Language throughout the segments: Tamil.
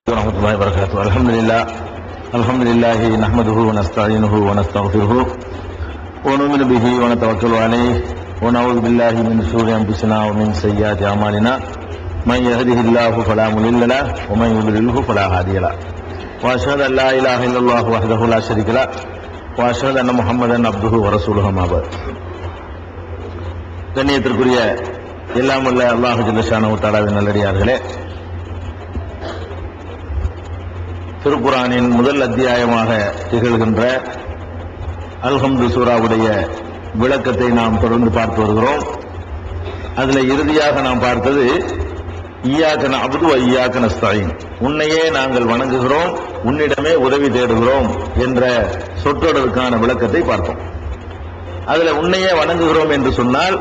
ورحمة الله وبركاته. الحمد لله نحمده ونستعينه ونستغفره ونؤمن به ونتوكل عليه ونعوذ بالله من شرور أنفسنا ومن سيئات أعمالنا من يهده الله فلا مضل له ومن يضلله فلا هادي له وأشهد أن لا إله إلا الله وحده لا شريك له وأشهد أن محمدا عبده ورسوله أما بعد. கண்ணியத்திற்குரிய எல்லாம் வல்ல அல்லாஹ் ஜல்ல ஷானஹு தஆலாவின் நல்லடியார்களே, திருக்குர்ஆனின் முதல் அத்தியாயமாக திகழ்கின்ற அல்ஹம்து சூராவுடைய விளக்கத்தை நாம் தொடர்ந்து பார்த்து வருகிறோம். அதில் இறுதியாக நாம் பார்த்தது இய்யாக நஅபுது வ இய்யாக நஸ்தஈன், உன்னையே நாங்கள் வணங்குகிறோம், உன்னிடமே உதவி தேடுகிறோம் என்ற சொற்றொடருக்கான விளக்கத்தை பார்த்தோம். அதில் உன்னையே வணங்குகிறோம் என்று சொன்னால்,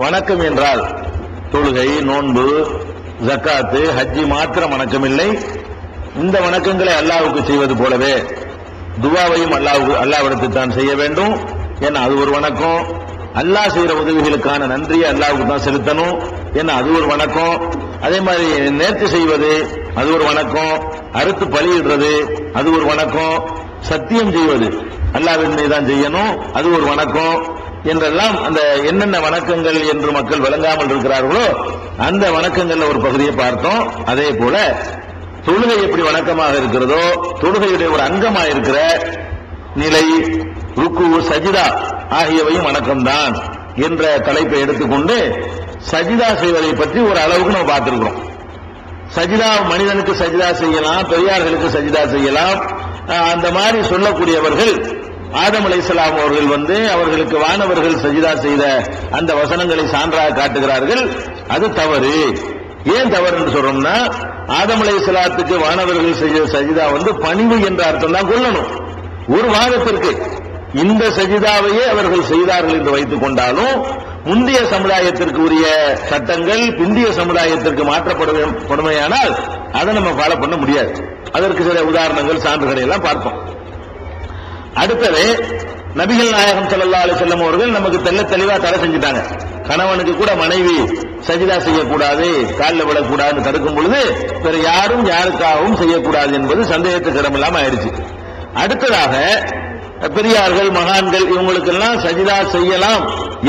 வணக்கம் என்றால் தொழுகை, நோன்பு, ஜக்காத்து, ஹஜ்ஜி மாத்திரம் வணக்கமில்லை. இந்த வணக்கங்களை அல்லாஹ்வுக்கு செய்வது போலவே துஆவையும் அல்லாஹ்விடத்தில் தான் செய்ய வேண்டும். ஏன்னா அது ஒரு வணக்கம். அல்லாஹ் செய்கிற உதவிகளுக்கான நன்றியை அல்லாஹ்வுக்கு தான் செலுத்தணும். ஏன்னா அது ஒரு வணக்கம். அதே மாதிரி நேர்ச்சி செய்வது அது ஒரு வணக்கம். அறுத்து பலியிடுறது அது ஒரு வணக்கம். சத்தியம் செய்வது அல்லாஹ்வின் மீது தான் செய்யணும், அது ஒரு வணக்கம் என்றெல்லாம் அந்த என்னென்ன வணக்கங்கள் என்று மக்கள் விளங்காமல் இருக்கிறார்களோ அந்த வணக்கங்கள்ல ஒரு பகுதியை பார்த்தோம். அதே போல தொழுகை எப்படி வணக்கமாக இருக்கிறதோ, தொழுகையுடைய ஒரு அங்கமாக இருக்கிற நிலை, ருக்கு, சஜிதா ஆகியவையும் வணக்கம்தான் என்ற தலைப்பை எடுத்துக்கொண்டு சஜிதா செய்வதை பற்றி ஒரு அளவுக்கு நம்ம பார்த்திருக்கிறோம். சஜிதா மனிதனுக்கு சஜிதா செய்யலாம், பெரியார்களுக்கு சஜிதா செய்யலாம். அந்த மாதிரி சொல்லக்கூடியவர்கள் ஆதம் அலைஹிஸ்ஸலாம் அவர்கள் அவர்களுக்கு வானவர்கள் சஜிதா செய்த அந்த வசனங்களை சான்றாக காட்டுகிறார்கள். அது தவறு. ஏன் தவறு என்று சொல்றோம்னா, ஆதம் அலைஹிஸ்ஸலாத்துக்கு வானவர்கள் செய்த சஜிதா பணிவு என்ற அர்த்தம் தான் கொள்ளணும். ஒரு வாதத்திற்கு இந்த சஜிதாவையே அவர்கள் செய்தார்கள் என்று வைத்துக் கொண்டாலும் முந்தைய சமுதாயத்திற்கு உரிய சட்டங்கள் பிந்திய சமுதாயத்திற்கு மாற்றப்படுமையானால் அதை நம்ம ஃபாலோ பண்ண முடியாது. அதற்கு சில உதாரணங்கள், சான்றுகளை எல்லாம் பார்ப்போம். அடுத்தது, நபிகள் நாயகம் ஸல்லல்லாஹு அலைஹி வஸல்லம் அவர்கள் நமக்கு தெளிவா தடை செஞ்சுட்டாங்க. கணவனுக்கு கூட மனைவி சஜிதா செய்யக்கூடாது, காலில் விடக்கூடாதுன்னு தடுக்கும் பொழுது வேற யாரும் யாருக்காகவும் செய்யக்கூடாது என்பது சந்தேகத்துக்கு இடமில்லாம ஆயிடுச்சு. அடுத்ததாக பெரியார்கள், மகான்கள் இவங்களுக்கெல்லாம் சஜிதா செய்யலாம்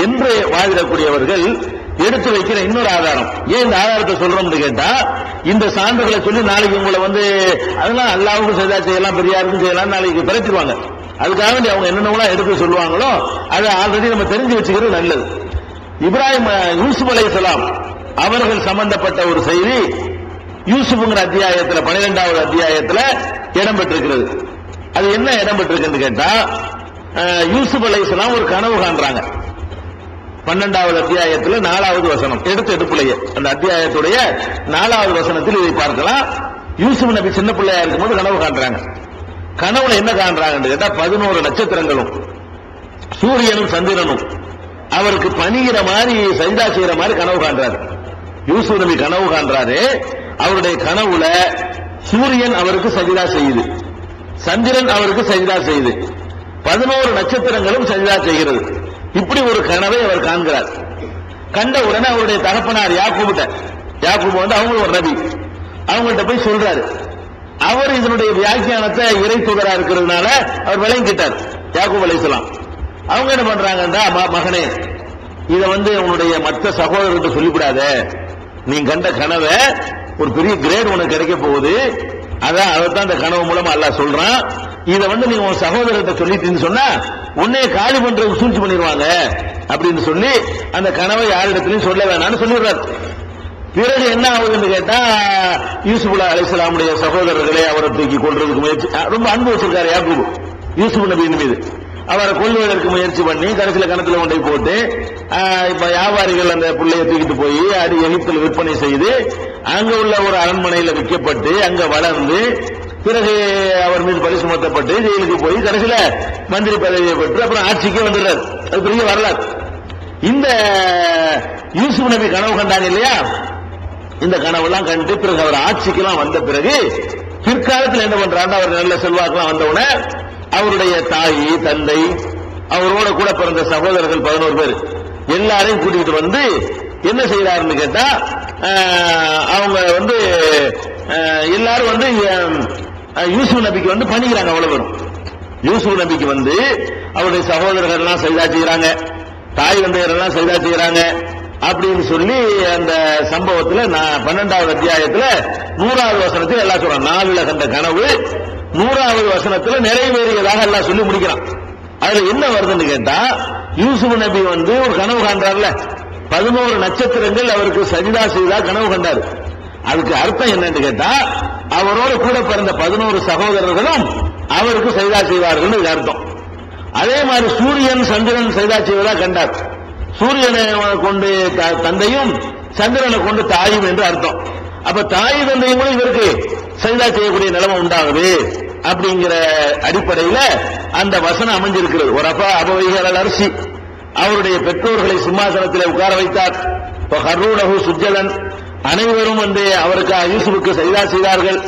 என்று வாதிடக்கூடியவர்கள் எடுத்து வைக்கிற இன்னொரு ஆதாரம். ஏன் இந்த ஆதாரத்தை சொல்றோம்னு கேட்டா, இந்த சான்றுகளை சொல்லி நாளைக்கு உங்களை அதெல்லாம் அல்லாஹ்வுக்கு சஜிதா செய்யலாம், பெரியாருக்கும் செய்யலாம் நாளைக்கு பிறச்சிருவாங்க. அதுக்காக வேண்டி அவங்க என்னென்னலாம் எடுத்து சொல்லுவாங்களோ அதை ஆல்ரெடி நம்ம தெரிஞ்சு வச்சுக்கிறது நல்லது. இப்ராஹிம் யூசுப் அலைஹிஸ்ஸலாம் அவர்கள் சம்பந்தப்பட்ட ஒரு செய்தி யூசுப்ங்கிற அத்தியாயத்தில் 12வது அத்தியாயத்தில் இடம்பெற்றிருக்கிறது. அது என்ன இடம்பெற்றிருக்குன்னு கேட்டா, யூசுப் அலைஹிஸ்ஸலாம் ஒரு கனவு காண்றாங்க. 12வது அத்தியாயத்தில் 4வது வசனம் எடுப்புலையே அந்த அத்தியாயத்துடைய 4வது வசனத்தில் இதை பார்க்கலாம். யூசுப் நபி சின்ன பிள்ளையா இருக்கும்போது கனவு காண்றாங்க. கனவுல என்ன காண்றாங்கன்னு கேட்டா, 11 நட்சத்திரங்களும் சூரியனும் சந்திரனும் அவருக்கு பணிகிற மாதிரி சஜிதா செய்யற மாதிரி கனவு காண்றாரு. யூசுப் நபி கனவு காண்றாரு. அவருடைய கனவுல சூரியன் அவருக்கு சஜிதா செய்யுது, சந்திரன் அவருக்கு சஜிதா செய்யுது, 11 நட்சத்திரங்களும் சஜிதா செய்கிறது. இப்படி ஒரு கனவை அவர் காண்கிறார். கண்ட உடனே அவருடைய தகப்பனார் யாக்கூப் அவங்க ஒரு நபி, அவங்கள்ட்ட போய் சொல்றாரு. அவர் இதனுடைய வியாக்கியானத்தை இறை தூதரா இருக்கிறதுனால அவர் விளங்கிட்டார் யாக்கூப் அலைஹிஸ்ஸலாம். அவங்க என்ன பண்றாங்கன்னா, மகனே இதை உன்னுடைய மற்ற சகோதரர்கிட்ட சொல்லிவிடாத, நீ கண்ட கனவை ஒரு பெரிய கிரேட் உனக்கு கிடைக்க போகுது, அதைத்தான் இந்த கனவு மூலமா அல்லாஹ் சொல்றான். இதை நீ உன் சகோதரர்கிட்ட சொல்லிட்டீன்னு சொன்னா உன்னைய காலி பண்றதுக்கு சூழ்ச்சி பண்ணிடுவாங்க அப்படின்னு சொல்லி அந்த கனவை யாரிடத்திலையும் சொல்ல வேணாம்னு சொல்லிடுறாரு. பிறகு என்ன ஆகுதுன்னு கேட்டா, யூசுப் அலைஹிஸ்ஸலாமுடைய சகோதரர்களை அவரை தூக்கி கொள்றதுக்கு முயற்சி, ரொம்ப அன்பு வச்சிருக்காரு யாக்கூப் யூசுப் நபியின் மீது. அவரை கொல்வதற்கு முயற்சி பண்ணி கடைசியில கணத்துல கொண்டே போட்டு, இப்ப வியாபாரிகள் அந்த பிள்ளையை தூக்கிட்டு போய் எகிப்தில் விற்பனை செய்து அங்க உள்ள ஒரு அரண்மனையில விற்கப்பட்டு அங்க வளர்ந்து பிறகு அவர் மீது பழி சுமத்தப்பட்டு ஜெயிலுக்கு போய் கடைசியில மந்திரி பதவியை பெற்று அப்புறம் ஆட்சிக்கே வந்துடுறாரு. அது பெரிய வரலாறு. இந்த யூசுப் நபி கனவு கண்டாங்க இல்லையா, இந்த கனவெல்லாம் கண்டு பிறகு அவர் ஆட்சிக்கெல்லாம் வந்த பிறகு பிற்காலத்தில் என்ன பண்றாங்க, அவர் நல்ல செல்வாக்கெல்லாம் வந்தவுடனே அவருடைய தாய், தந்தை, அவரோட கூட பிறந்த சகோதரர்கள் 11 பேர் எல்லாரையும் கூட்டிட்டு என்ன செய்யறாருன்னு கேட்டா அவங்க வந்து எல்லாரும் வந்து யூசுப் நபிக்கு வந்து பண்ணிக்கிறாங்க. அவ்வளவு பேரும் யூசுப் நபிக்கு வந்து அவருடைய சகோதரர்கள் எல்லாம் சைதா செய்யறாங்க, தாய் தந்தையர் எல்லாம் சைதா செய்யறாங்க அப்படின்னு சொல்லி அந்த சம்பவத்துல 12வது அத்தியாயத்துல 100வது வசனத்தில் எல்லாம் சொல்றான். நாவில கண்ட கனவு 100வது வசனத்துல நிறைவேறியதாக எல்லாம் சொல்லி முடிக்கிறான். அதுல என்ன வருதுன்னு கேட்டா, யூசுப் நபி வந்து ஒரு கனவு காண்றாருல, 11 நட்சத்திரங்கள் அவருக்கு சஜிதா செய்தா கனவு கண்டாரு. அதுக்கு அர்த்தம் என்னன்னு கேட்டா, அவரோட கூட பிறந்த 11 சகோதரர்களும் அவருக்கு சஜிதா செய்வார்கள் அர்த்தம். அதே மாதிரி சூரியன் சந்திரன் சஜிதா செய்வதா கண்டார். சூரியனை கொண்டு தந்தையும் சந்திரனை கொண்டு தாயும் என்று அர்த்தம். அப்ப தாய் தந்தையும் கூட இவருக்கு சஜிதா செய்யக்கூடிய நிலைமை உண்டாகுது அப்படிங்கிற அடிப்படையில் அந்த வசனம் அமைஞ்சிருக்கிறது. ஒரு அபவைகள் அரிசி அவருடைய பெற்றோர்களை சிம்மாசனத்தில் உட்கார வைத்தார். சுஜலன் அனைவரும் வந்து அவருக்கு யூசுஃபுக்கு சஜிதா செய்தார்கள்.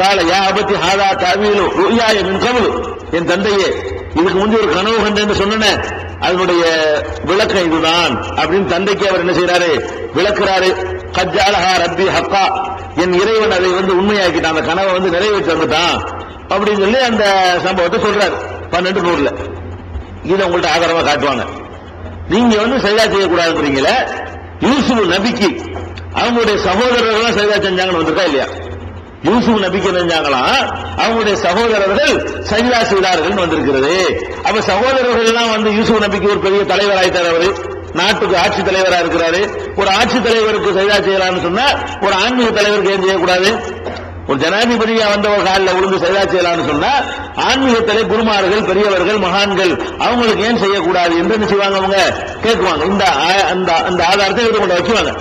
கால யா அபத்தி ஹாதா தாவீலு ருயாய மின் கபல், என் தந்தையே இதுக்கு முந்தைய ஒரு கனவு கண்டு சொன்னேன், அதனுடைய விளக்கம் இதுதான் அப்படின்னு தந்தைக்கு அவர் என்ன செய்யறாரு, விளக்குறாரு. கஜ்ஜாலஹா ரப்பி ஹக்கா, என் இறைவன் அதை வந்து உண்மையாக்கிட்டான், அந்த கனவை வந்து நிறைவேற்றி வந்துட்டான் அப்படின்னு சொல்லி அந்த சம்பவத்தை சொல்றாரு 12 நூறுல. இதை உங்கள்ட்ட ஆதாரமா காட்டுவாங்க. நீங்க வந்து சஜிதா செய்யக்கூடாதுங்கிறீங்களே, யூசுப் நபிக்கு அவங்களுடைய சகோதரர்கள் சஜிதா செஞ்சாங்கன்னு வந்திருக்கா இல்லையா? யூசுப் நபிக்கு செஞ்சாங்களாம், அவங்களுடைய சகோதரர்கள் சஜிதா செய்தார்கள் வந்திருக்கிறது. அப்ப சகோதரர்கள் எல்லாம் வந்து யூசுப் நபிக்கு ஒரு பெரிய தலைவர் ஆயிட்டார். அவரு நாட்டுக்கு ஆட்சி தலைவரா இருக்கிறாரு. ஒரு ஆட்சி தலைவருக்கு சஜிதா செய்யலாம்னு சொன்னா ஒரு ஆன்மீக தலைவருக்கு ஏன் செய்யக்கூடாது? ஒரு ஜனாதிபதியா வந்த ஒரு காலில் விழுந்து சஜிதா செய்யலாம்னு சொன்னா ஆன்மீகத்திலே குருமார்கள் பெரியவர்கள் மகான்கள் அவங்களுக்கு ஏன் செய்யக்கூடாது என்று என்ன செய்வாங்க, அவங்க கேட்குவாங்க. இந்த ஆதாரத்தை கொண்டு வச்சுவாங்க.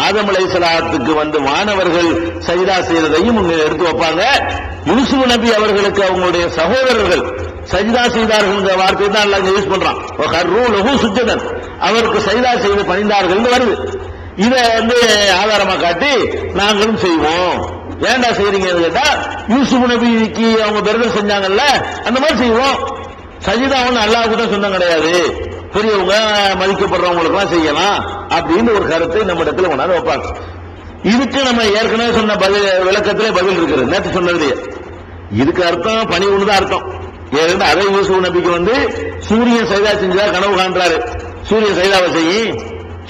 ஆதம் அலைஹிஸ்ஸலாத்துக்கு வந்து மாணவர்கள் சஜிதா செய்ததையும் எடுத்து வைப்பாங்க. யூசுப் நபி அவர்களுக்கு அவங்களுடைய சகோதரர்கள் சஜிதா செய்தார்கள் வார்த்தை தான் எல்லாம் யூஸ் பண்றான். சுஜதன், அவருக்கு சஜிதா செய்து பணிந்தார்கள் வருது. இதை வந்து ஆதாரமா காட்டி நாங்களும் செய்வோம். ஏன்டா செய்றீங்கன்னு கேட்டா, யூசுப் நபிக்கு அவங்க பெருதல் செஞ்சாங்கல்ல அந்த மாதிரி செய்வோம். சஜிதா ஒண்ணு அல்லாஹ்வுக்கு தான் சொந்தம் கிடையாது, பெரியவங்க மதிக்கப்படுறவங்களுக்கு எல்லாம் செய்யலாம் அப்படின்னு ஒரு கருத்தை நம்ம இடத்துல கொண்டாந்து வைப்பாங்க. இதுக்கு நம்ம ஏற்கனவே சொன்ன விளக்கத்திலே பதில் இருக்கிறது, நேற்று சொன்னதுலயே. இதுக்கு அர்த்தம் பணி ஒண்ணுதான் அர்த்தம். ஏன்னா அதே யூசுப் நபிக்கு வந்து சூரியன் சஜிதா செஞ்சா கனவு காண்றாரு. சூரியன் சஜிதாவை செய்யும்,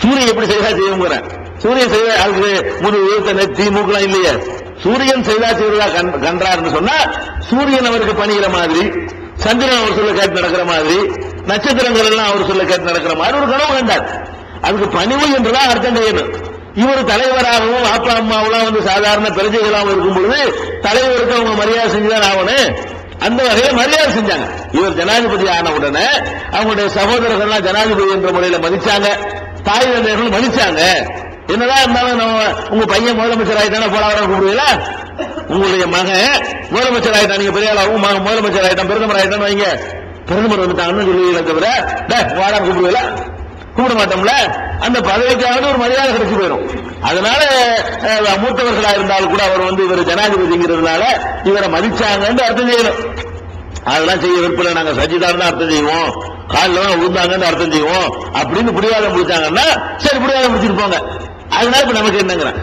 சூரியன் எப்படி சஜிதா செய்யுங்கிற, சூரியன் சஜிதா அதுக்கு முழு நெத்தி மூக்கலாம் இல்லையே. சூரியன் சஜிதா செய்வதா கன்றாருன்னு சொன்னா சூரியன் அவருக்கு பணிகிற மாதிரி, சந்திரன் அவர் சொல்ல கேட்டு நடக்கிற மாதிரி, நட்சத்திரங்கள் எல்லாம் அவர் சொல்ல கேட்டு நடக்கிற மாதிரி ஒரு கனவு கண்டார். அதுக்கு பணிவு என்றுதான் அர்த்தம் செய்யணும். இவர் தலைவராகவும் அப்பா அம்மாவெல்லாம் வந்து சாதாரண பிரஜைகளாகவும் இருக்கும் பொழுது தலைவருக்கு அவங்க மரியாதை செஞ்சுதான் ஆகணும். அந்த வகையில் மரியாதை செஞ்சாங்க. இவர் ஜனாதிபதி ஆன உடனே அவங்களுடைய சகோதரர்கள் ஜனாதிபதி என்ற முறையில மதிச்சாங்க, தாய் தந்தையர்கள் மதிச்சாங்க. என்னதான் இருந்தாலும் நம்ம உங்க பையன் முதலமைச்சர் ஆயிட்டான போராட கூப்பிடுவீங்களா? உங்களுடைய மகன் முதலமைச்சர் ஆயிட்டான், நீங்க பெரிய ஆளாவும் முதலமைச்சர் ஆயிட்டான், பிரதமர் ஆயிட்டான்னு வைங்க, பிரதமர் வந்துட்டாங்கன்னு சொல்லுவீங்களே தவிர வாடா கூப்பிடுவீங்களா? கூப்பிட மாட்டோம்ல. அந்த பதவிக்காவது ஒரு மரியாதை கிடைச்சு போயிடும். அதனால மூத்தவர்களா இருந்தாலும் கூட அவர் வந்து இவர் ஜனாதிபதிங்கிறதுனால இவரை மதிச்சாங்கன்னு அர்த்தம் செய்யணும். அதெல்லாம் செய்ய விருப்பம், நாங்க சஜிதான்னு அர்த்தம் செய்வோம், காலில் விழுந்தாங்கன்னு அர்த்தம் செய்வோம் அப்படின்னு பிடிவாதம் முடிச்சாங்கன்னா சரி பிடிவாதம் முடிச்சிருப்பாங்க. அதனால இப்ப நமக்கு என்னங்கிறேன்,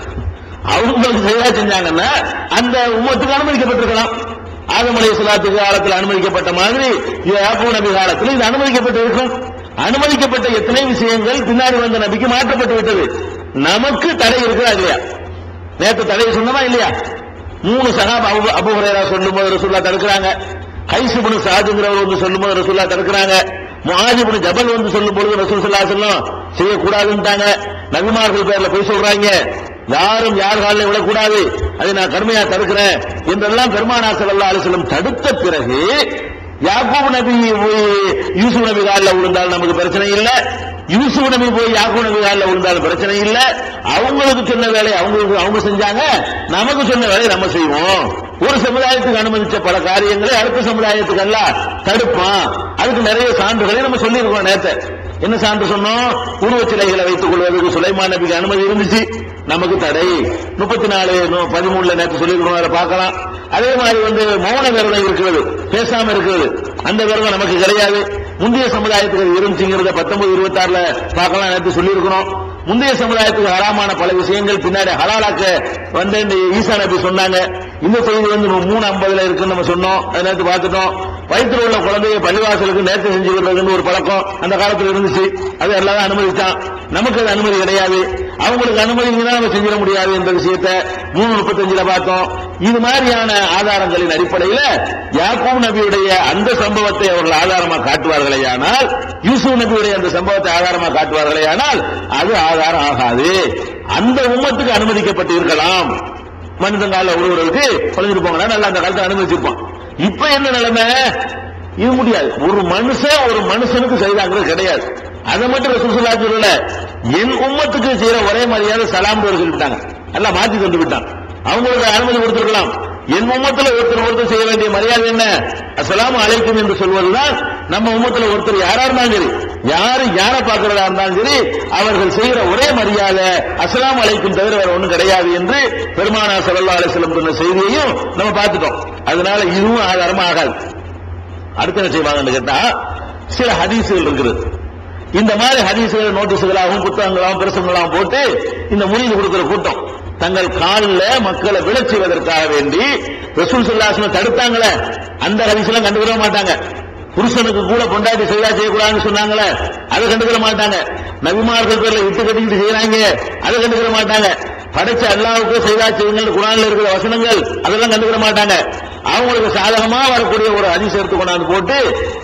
அவங்களுக்கு சரியா செஞ்சாங்கன்னா அந்த உம்மத்துக்கு அனுமதிக்கப்பட்டிருக்கலாம். ஆதம் அலைஹிஸ்ஸலாத்துக்கு காலத்தில் அனுமதிக்கப்பட்ட மாதிரி யாக்கூப் நபி காலத்தில் இது அனுமதிக்கப்பட்டு இருக்கும். அனுமதிக்கப்பட்ட எத்தனை விஷயங்கள் பின்னாடி வந்த நபிக்கு மாற்றப்பட்டு விட்டது. நமக்கு தடை இருக்கிறா இல்லையா? நேற்று தடையை சொன்னமா இல்லையா? 3 சஹாபா அபூ ஹுரைரா சொல்லும்போது ரசூலுல்லாஹ் தடுக்கிறாங்க, கைஸ் இப்னு சாதுங்கிறவர் வந்து சொல்லும்போது ரசூலுல்லாஹ் தடுக்கிறாங்க, முஆஸ் இப்னு ஜபல் வந்து சொல்லும் பொழுது ரசூல் ஸல்லல்லாஹு அலைஹி வஸல்லம் செய்யக்கூடாதுன்ட்டாங்க. நபிமார்கள் பேர்ல போய் சொல்றாங்க, யாரும் யார் காலில் விடக்கூடாது, அதை நான் கடுமையா தடுக்கிறேன் என்றெல்லாம் பெருமானார் ஸல்லல்லாஹு அலைஹி வஸல்லம் தடுத்த பிறகு யாக்கூப் நபி போய் யூசுப் நபி காலில் விழுந்தால் நமக்கு பிரச்சனை இல்லை, யூசுப் நபி போய் யாக்கூப் நபி காலில் விழுந்தாலும் பிரச்சனை இல்லை. அவங்களுக்கு சொன்ன வேலை அவங்க செஞ்சாங்க, நமக்கு சொன்ன வேலையை நம்ம செய்வோம். ஒரு சமுதாயத்துக்கு அனுமதிச்ச பல காரியங்களை அடுத்த சமுதாயத்துக்கு அல்ல தடுப்பான். அதுக்கு நிறைய சான்றுகளை நம்ம சொல்லியிருக்கோம். நேற்று என்ன சான்று சொன்னோம்? உருவச்சிலைகளை வைத்துக் கொள்வதற்கு சுலைமான் நபிக்கு அனுமதி இருந்துச்சு, நமக்கு தடை. 34:13 நேற்று சொல்லியிருக்கோம், பார்க்கலாம். அதே மாதிரி வந்து மௌன விரதம் இருக்கிறது, பேசாம இருக்கிறது, அந்த விரதம் நமக்கு கிடையாது. முந்தைய சமுதாயத்துக்கு இருந்துச்சுங்கிறத 19:26 பார்க்கலாம், நேற்று சொல்லியிருக்கிறோம். முந்தைய சமுதாயத்துக்கு ஹராமான பல விஷயங்கள் பின்னாடி ஹலாலாக்க வந்து ஈசா நபி சொன்னாங்க. இந்த செய்தி வந்து 3:50 இருக்குன்னு நம்ம சொன்னோம். அதை நேற்று பார்த்துட்டோம். வயிற்றுல உள்ள குழந்தைய பள்ளிவாசலுக்கு நேர்த்தி செஞ்சு விடுறதுன்னு ஒரு பழக்கம் அந்த காலத்தில் இருந்துச்சு. அது எல்லாம் அனுமதிச்சான். நமக்கு அது அனுமதி கிடையாது. அவங்களுக்கு அனுமதி நம்ம செஞ்சிட முடியாது என்ற விஷயத்தை 3:35 பார்த்தோம். இது மாதிரியான ஆதாரங்களின் அடிப்படையில் யாக்கூப் நபியுடைய அந்த சம்பவத்தை அவர்கள் ஆதாரமாக காட்டுவார்களே ஆனால், யூசுப் நபியுடைய அந்த சம்பவத்தை ஆதாரமாக காட்டுவார்களே ஆனால் அது ஆதாரம் ஆகாது. அந்த உம்மத்துக்கு அனுமதிக்கப்பட்டு இருக்கலாம். மனிதங்கால ஒருவருக்கு பழஞ்சிட்டு போங்க, நல்லா அந்த காலத்தை அனுமதிச்சிருப்பான். இப்ப என்ன நிலைமை? இது முடியாது. ஒரு மனுஷனுக்கு செய்தாங்கிறது கிடையாது. அதை மட்டும் ரசூல் ஸல்லல்லாஹு அலைஹி வஸல்லம் என் உம்மத்துக்கு செய்யற ஒரே மரியாதை சலாம் சொல்லிட்டாங்க. எல்லாம் மாத்தி கொண்டு விட்டாங்க. அவங்களுக்கு அனுமதி கொடுத்திருக்கலாம். என் உம்மத்துல ஒருத்தர் செய்ய வேண்டிய மரியாதை என்ன? அஸ்ஸலாமு அலைக்கும் என்று சொல்வதுதான். நம்ம உம்மத்துல ஒருத்தர் யாரா இருந்தாலும் சரி, யாரை பார்க்கிறதா இருந்தாலும் சரி, அவர்கள் செய்யற ஒரே மரியாதை அஸ்ஸலாமு அலைக்கும் தவிர வேற ஒண்ணும் கிடையாது என்று பெருமானார் ஸல்லல்லாஹு அலைஹி வஸல்லம் சொன்ன செய்தியையும் நம்ம பார்த்துட்டோம். அதனால இதுவும் ஆதாரமா ஆகாது. அடுத்த என்ன செய்வாங்கன்னு கேட்டா, சில ஹதீசுகள் இருக்குது. இந்த மாதிரி ஹதீசுகள் நோட்டீஸுகளாகவும் புத்தகங்களாகவும் பிரசங்களாகவும் போட்டு இந்த முறிவு கொடுக்கிற கூட்டம் தங்கள் காலில் மக்களை விழச் செய்வதற்காக வேண்டி ரசூல் ஸல்லல்லாஹு அலைஹி வஸல்லம் தடுத்தாங்களே, அந்த ஹதீஸ்லாம் கண்டுக்கிற மாட்டாங்க. புருஷனுக்கு கூட பொண்டாட்டி செய்தா செய்யக்கூடாதுன்னு சொன்னாங்களே, அதை கண்டுக்கிற மாட்டாங்க. நபிமார்கள் பேர்ல இட்டு கட்டிக்கிட்டு செய்யறாங்க, அதை கண்டுக்கிற மாட்டாங்க. படைச்ச அல்லாஹ்வுக்கு செய்தா செய்யுங்கள் குர்ஆன்ல இருக்கிற வசனங்கள் அதெல்லாம் கண்டுக்கிற மாட்டாங்க. அவங்களுக்கு சாதகமா வரக்கூடிய ஒரு ஹதீஸ் எடுத்து கொண்டாந்து போட்டு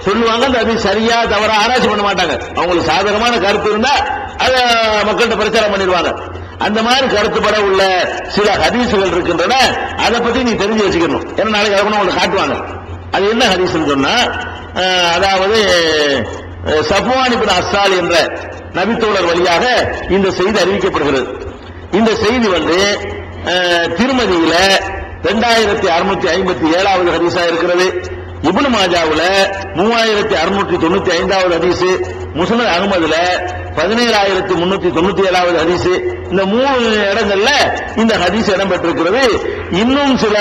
சொல்லுவாங்க. அந்த ஹதீஸ் சரியா தவறா ஆராய்ச்சி பண்ண மாட்டாங்க. அவங்களுக்கு சாதகமான கருத்து இருந்தா அதை மக்கள்கிட்ட பிரச்சாரம் பண்ணிடுவாங்க. அந்த மாதிரி கருத்துப்பட உள்ள சில ஹதீசுகள் இருக்கின்றன. அதை பத்தி நீ தெரிஞ்சு வச்சுக்கணும். ஏன்னா நாளைக்கு அதை உங்களுக்கு காட்டுவாங்க. அது என்ன ஹதீஸ்னு சொன்னா, அதாவது சஃப்வான் இப்னு அஸ்ஸால் என்ற நபித்தோழர் வழியாக இந்த செய்தி அறிவிக்கப்படுகிறது. இந்த செய்தி வந்து திருமதியில 2657வது ஹதீஸா இருக்கிறது. இப்னு மாஜாவுல 3695வது ஹதீஸ், முஸ்னத் அஹ்மதுல 17397வது ஹதீஸ். இந்த 3 இடங்கள்ல இந்த ஹதீஸ் இடம் பெற்றிருக்கிறது. இன்னும் சில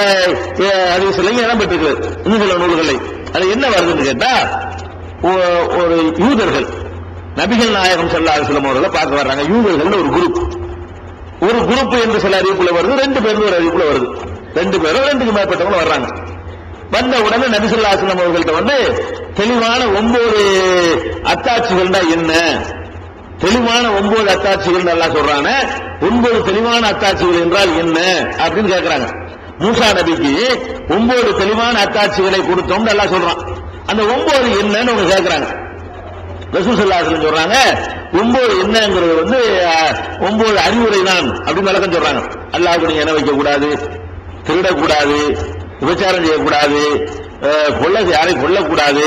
ஹதீஸ்லையும் இடம் பெற்றிருக்கிறது, இன்னும் சில நூல்களை. அது என்ன வருதுன்னு கேட்டா, ஒரு யூதர்கள் நபிகள் நாயகம் ஸல்லல்லாஹு அலைஹி வஸல்லம் அவர்களை பார்க்க வர்றாங்க. யூதர்கள் ஒரு குரூப் என்று சில அறிவிப்புல வருது, 2 பேர் ஒரு அறிவிப்புல வருது. 2 பேரும் 2க்கு மேற்பட்டவங்க வர்றாங்க. வந்த உடனே நபி ஸல்லல்லாஹு அலைஹி வஸல்லம் அவர்கள்ட்ட வந்து தெளிவான 9 அத்தாட்சிகள்னா என்ன, தெளிவான 9 அத்தாட்சிகள் நல்லா சொல்றாங்க. 9 தெளிவான அத்தாட்சிகள் என்றால் என்ன அப்படின்னு கேட்கிறாங்க. மூசா நபிக்கு 9 தெளிவான அத்தாட்சிகளை கொடுத்தோம் நல்லா சொல்றான். அந்த 9 என்னன்னு அவங்க கேட்கிறாங்க. ரசூல் ஸல்லல்லாஹு அலைஹி வஸல்லம் சொல்றாங்க, 9 என்னங்கிறது வந்து 9 அறிவுரை தான் அப்படின்னு விளக்கம் சொல்றாங்க. அல்லாஹ்வுக்கு இணை வைக்க கூடாது, திருடக்கூடாது, விபச்சாரம் செய்யக்கூடாது, யாரையும் கொல்லக்கூடாது,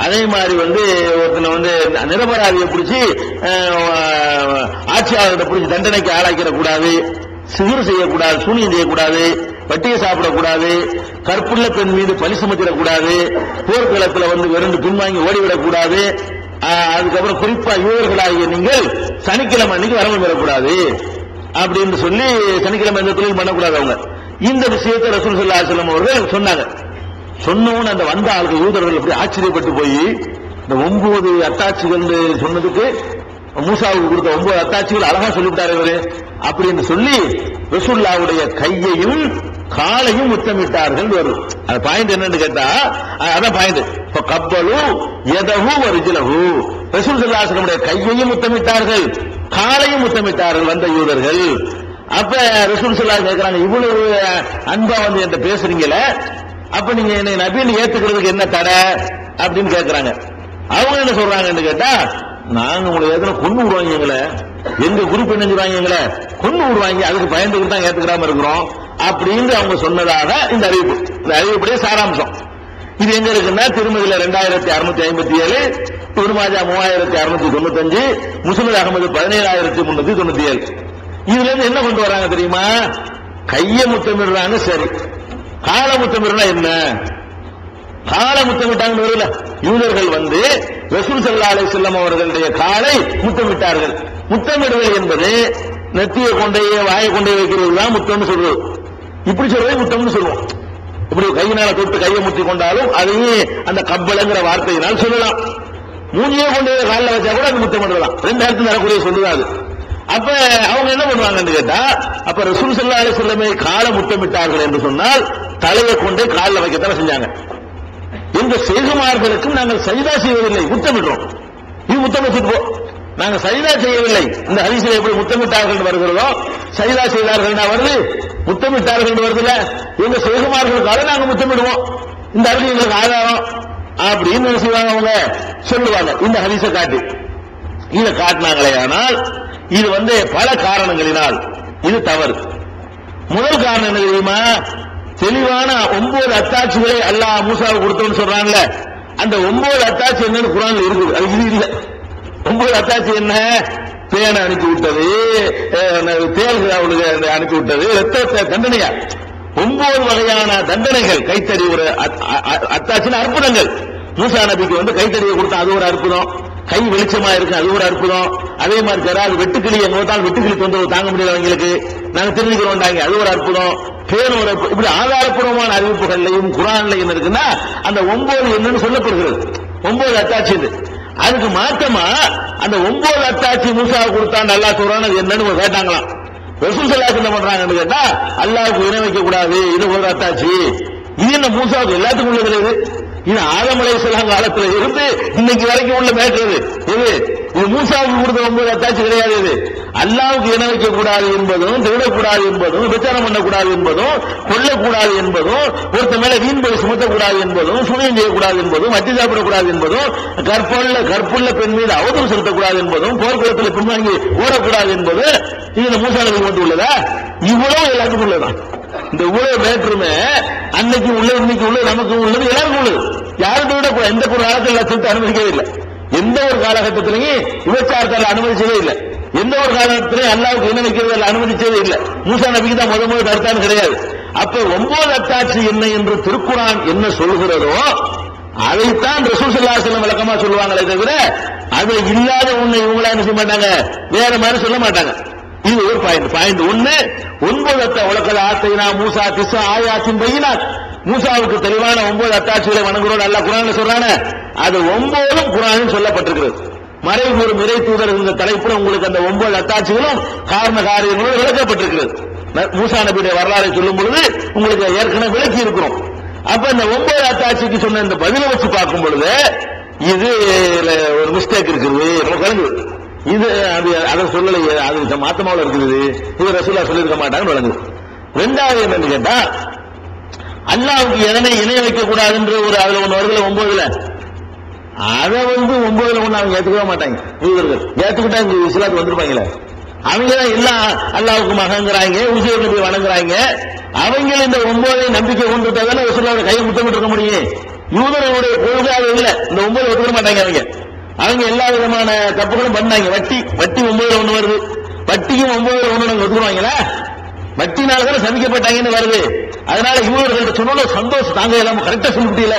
அதே மாதிரி வந்து ஒருத்தனை வந்து நிரபராதியை பிடிச்சி ஆட்சியாளர்கிட்ட பிடிச்சி தண்டனைக்கு ஆளாக்கிடக்கூடாது, சிகுர் செய்யக்கூடாது, சூனியம் செய்யக்கூடாது, வட்டியை சாப்பிடக்கூடாது, கற்புள்ள பெண் மீது பழி சுமத்திடக்கூடாது, போர்க்களத்தில் வந்து விரண்டு பின்வாங்கி ஓடிவிடக்கூடாது. அதுக்கப்புறம் குறிப்பா யூதர்களாகிய நீங்கள் சனிக்கிழமை அன்னைக்கு வரம்பு பெறக்கூடாது அப்படின்னு சொல்லி சனிக்கிழமை எந்த தொழில் பண்ணக்கூடாது. அவங்க இந்த விஷயத்தை ரசூல் ஸல்லல்லாஹு அலைஹி வஸல்லம் அவர்கள் சொன்னாங்க. சொன்னவன் அந்த வந்த ஆளுக்கு யூதர்கள் அப்படி ஆச்சரியப்பட்டு போய் இந்த 9 அத்தாட்சிகள் சொன்னதுக்கு மூசாவுக்கு கொடுத்த 9 அத்தாட்சிகள் அழகா சொல்லிவிட்டார் இவரு அப்படின்னு சொல்லி ரசூலுல்லாஹ்வுடைய கையையும் காலையும் முத்தமிட்டார்கள். வரும் அது பாயிண்ட் என்னன்னு கேட்டா, அதான் பாயிண்ட். கப்பலு எதஹு வரிஜலஹு, ரசூல் ஸல்லல்லாஹு அலைஹி வஸல்லம் கையையும் முத்தமிட்டார்கள், காலையும் முத்தமிட்டார்கள் வந்த யூதர்கள். அப்ப ரசூல் ஸல்லல்லாஹு அலைஹி கேட்கிறாங்க, இவ்வளவு அன்பா வந்து என்கிட்ட பேசுறீங்களே, அப்ப நீங்க என்னை நபின்னு ஏத்துக்கிறதுக்கு என்ன தடை அப்படின்னு கேட்கிறாங்க. அவங்க என்ன சொல்றாங்கன்னு கேட்டா, நாங்க உங்களை ஏற்கனவே கொண்டு விடுவாங்க, எங்க குரூப் என்ன சொல்றாங்க, கொண்டு விடுவாங்க, அதுக்கு பயந்துகிட்டு தான் ஏத்துக்கிறாம இருக்கிறோம் அப்படின்னு அவங்க சொன்னதாக இந்த அறிவிப்பு. இந்த அறிவிப்புடைய சாராம்சம் இது எங்க இருக்குன்னா, திருமதியில 2657, இப்னு மாஜா 3695, முஸ்னத் அஹ்மது 17397. இதுல இருந்து என்ன கொண்டு வராங்க தெரியுமா? கைய முத்தமிடுறாங்க, சரி. கால முத்தமிடுறா என்ன? காலை முத்தமிட்டாங்க வரல. யூதர்கள் வந்து ரசூல் ஸல்லல்லாஹு அலைஹி வஸல்லம் அவர்களுடைய காலை முத்தமிட்டார்கள். முத்தமிடுதல் என்பது நெத்தியை கொண்டே வாயை கொண்டே வைக்கிறது தான் முத்தம்னு சொல்றது. இப்படி சொல்றது முத்தம்னு சொல்லுவோம். இப்படி கையினால தொட்டு கையை முத்தி கொண்டாலும் அதையும் அந்த கப்பலங்கிற வார்த்தையினால் சொல்லலாம். மூஞ்சியை கொண்டு காலில் வச்சா கூட அது முத்தமிடலாம். 2 இடத்துல வரக்கூடிய சொல்லுதான் அது. அப்ப அவங்க என்ன பண்ணுவாங்கன்னு கேட்டா, அப்ப ரசூல் ஸல்லல்லாஹு அலைஹி வஸல்லம் காலை முத்தமிட்டார்கள் என்று சொன்னால் தலையை கொண்டே காலில் வைக்கத்தானே செஞ்சாங்க. இந்த செய்குமார்களுக்கும் நாங்கள் சஜிதா செய்வதில்லை, முத்தமிடுறோம். இது முத்தமிட்டு போ, நாங்கள் சஜிதா செய்யவில்லை. இந்த ஹதீஸில் எப்படி முத்தமிட்டார்கள் வருகிறதோ சஜிதா செய்தார்கள் வருது, முத்தமிட்டார்கள் வருதுல. எங்க செய்குமார்களுக்காக நாங்கள் முத்தமிடுவோம், இந்த ஹதீஸ் எங்களுக்கு ஆதாரம் அப்படின்னு செய்வாங்க, அவங்க சொல்லுவாங்க. இந்த ஹதீஸை காட்டி இதை காட்டினாங்களே. ஆனால் இது பல காரணங்களினால் இது தவறு. முதல் காரணம் என்ன தெரியுமா? தெளிவான 9 அத்தாட்சிகளை அல்லாஹ் மூசாவுக்கு கொடுத்தோம்னு சொல்றாங்கல்ல, அந்த 9 அத்தாட்சி என்னன்னு குர்ஆன்ல இருக்குது. அது இது இல்ல. 9 அத்தாட்சி என்ன? பேனை அனுப்பி விட்டது, தேள்கள் அவளுக்கு அனுப்பி விட்டது, ரத்த தண்டனையா 9 வகையான தண்டனைகள். கைத்தறி ஒரு அத்தாட்சின அற்புதங்கள். மூசா நபிக்கு கைத்தறியை கொடுத்தா அது ஒரு அற்புதம், கை வெளிச்சமா இருக்கு அது ஒரு அற்புதம். அதே மாதிரி தராது வெட்டுக்கிளி எங்கோத்தால் வெட்டுக்கிளி தொந்தரவு தாங்க முடியல அவங்களுக்கு, நாங்க தெரிஞ்சுக்கிறோம் அது ஒரு அற்புதம். பேர் ஒரு இப்படி ஆதாரப்பூர்வமான அறிவிப்புகள்லையும் குர்ஆன்லையும் இருக்குன்னா அந்த 9 என்னன்னு சொல்லப்படுகிறது. 9 அத்தாட்சி. அதுக்கு மாற்றமா அந்த 9 அத்தாட்சி மூசாவுக்கு கொடுத்தான்னு அல்லாஹ் சொல்றான். அது என்னன்னு கேட்டாங்களாம். ரசூல் ஸல்லல்லாஹு அலைஹி வஸல்லம் என்ன பண்றாங்கன்னு கேட்டா, அல்லாஹ்வுக்கு இணை வைக்க கூடாது, இது ஒரு அத்தாட்சி. இது என்ன மூசாவுக்கு எல்லாத்துக்கும் உள்ளது? இது ஆதம் அலைஹிஸ்ஸலாம் காலத்துல இருந்து இன்னைக்கு வரைக்கும் உள்ள மேட்டர். இது மூசாவுக்கு கொடுத்த 9 அத்தாட்சி கிடையாது. இது அல்லாஹ்வுக்கு இணை வைக்க கூடாது என்பதும், திருடக்கூடாது என்பதும், விசாரம் பண்ணக்கூடாது என்பதும், கொல்லக்கூடாது என்பதும், ஒருத்த மேல வீண் பழி சுமத்தக்கூடாது என்பதும், சுனியம் செய்யக்கூடாது என்பதும், வட்டி சாப்பிடக்கூடாது என்பதும், கற்புள்ள பெண் மீது அவதூறு செலுத்தக்கூடாது என்பதும், போர்க்குளத்தில் பின்வாங்கி ஓடக்கூடாது என்பது இது மூசா நபிக்கு மட்டும் உள்ளதா? இவ்வளவு எல்லாத்துக்கும் உள்ளதான். இந்த இவ்வளவு மேட்டருமே அன்னைக்கு உள்ள இன்னைக்கு உள்ள நமக்கு உள்ளது எல்லாருக்கும் உள்ளது. யாருக்கும் விட எந்த ஒரு காலத்தில் லட்சத்தை அனுமதிக்கவே இல்லை. எந்த ஒரு காலகட்டத்திலையும் விபச்சாரத்தால் அனுமதிச்சதே இல்லை. எந்த ஒரு காலத்திலையும் அல்லாஹ்வுக்கு இணை வைக்கிறதில் அனுமதிச்சதே இல்லை. மூசா நபிக்கு தான் முதல் தடுத்தான்னு கிடையாது. அப்ப 9 அத்தாட்சி என்ன என்று திருக்குர்ஆன் என்ன சொல்கிறதோ அதைத்தான் ரசூல் ஸல்லல்லாஹு அலைஹி வஸல்லம் விளக்கமா சொல்லுவாங்களே தவிர அதுல இல்லாத ஒண்ணு இவங்களா என்ன செய்ய மாட்டாங்க, வேற மாதிரி சொல்ல மாட்டாங்க. இது ஒரு பாயிண்ட். 9 உலகல் ஆத்தைனா மூசா 9 ஆயாத்தின் பையினாத். மூசாவுக்கு தெளிவான 9 அத்தாட்சிகளை வணங்குறோம் அல்லாஹ் குர்ஆன்ல சொல்றானே, அது 9ம் குர்ஆனில் சொல்லப்பட்டிருக்கிறது. மறைமுறை இறை தூதர் இந்த தலைப்புல உங்களுக்கு அந்த 9 அத்தாட்சிகளும் காரண காரியங்களும் விளக்கப்பட்டிருக்கிறது. மூசா நபியுடைய வரலாறை சொல்லும் பொழுது உங்களுக்கு ஏற்கனவே விளக்கி இருக்கிறோம். அப்ப இந்த 9 அத்தாட்சிக்கு சொன்ன இந்த பதிலை வச்சு பார்க்கும் பொழுது இது ஒரு மிஸ்டேக் இருக்குது, நமக்கு இது அதை சொல்லலையே, அது மாத்தமாவில் இருக்குது, இது ரசூலுல்லாஹ் சொல்லியிருக்க மாட்டாங்கன்னு வழங்குது. 2வது என்னன்னு கேட்டா, அல்லாஹ்வுக்கு எதனை இணை வைக்க கூடாதுன்ற ஒரு அதுல ஒண்ணு வருதுல 9ல, அதை 9ல ஒண்ணு அவங்க ஏத்துக்கவே மாட்டாங்க. யூதர்கள் ஏத்துக்கிட்டா இங்க இஸ்லாத்துக்கு வந்திருப்பாங்களே, அவங்க தான் எல்லாம் அல்லாஹ்வுக்கு மகங்கிறாங்க, உசைர் நபியை வணங்குறாங்க. அவங்க இந்த 9ஐ நம்பிக்கை கொண்டுட்டா தானே ரசூலுல்லாஹ் கையை முத்தமிட்டு இருக்க முடியும். யூதர்களுடைய கொள்கையாக இல்ல, இந்த 9 ஒத்துக்க மாட்டாங்க. அவங்க எல்லா விதமான தப்புகளும் பண்ணாங்க. வட்டி 9ல ஒண்ணு வருது, வட்டியும் 9ல ஒண்ணு நாங்க ஒத்துக்குவாங்களா? வட்டினாலதான் சமிக்கப்பட்டாங்கன்னு வருது. அதனால இவர்கள்ட்ட சொன்னாலும் சந்தோஷம் தாங்க எல்லாம் கரெக்டா சொல்ல முடியல.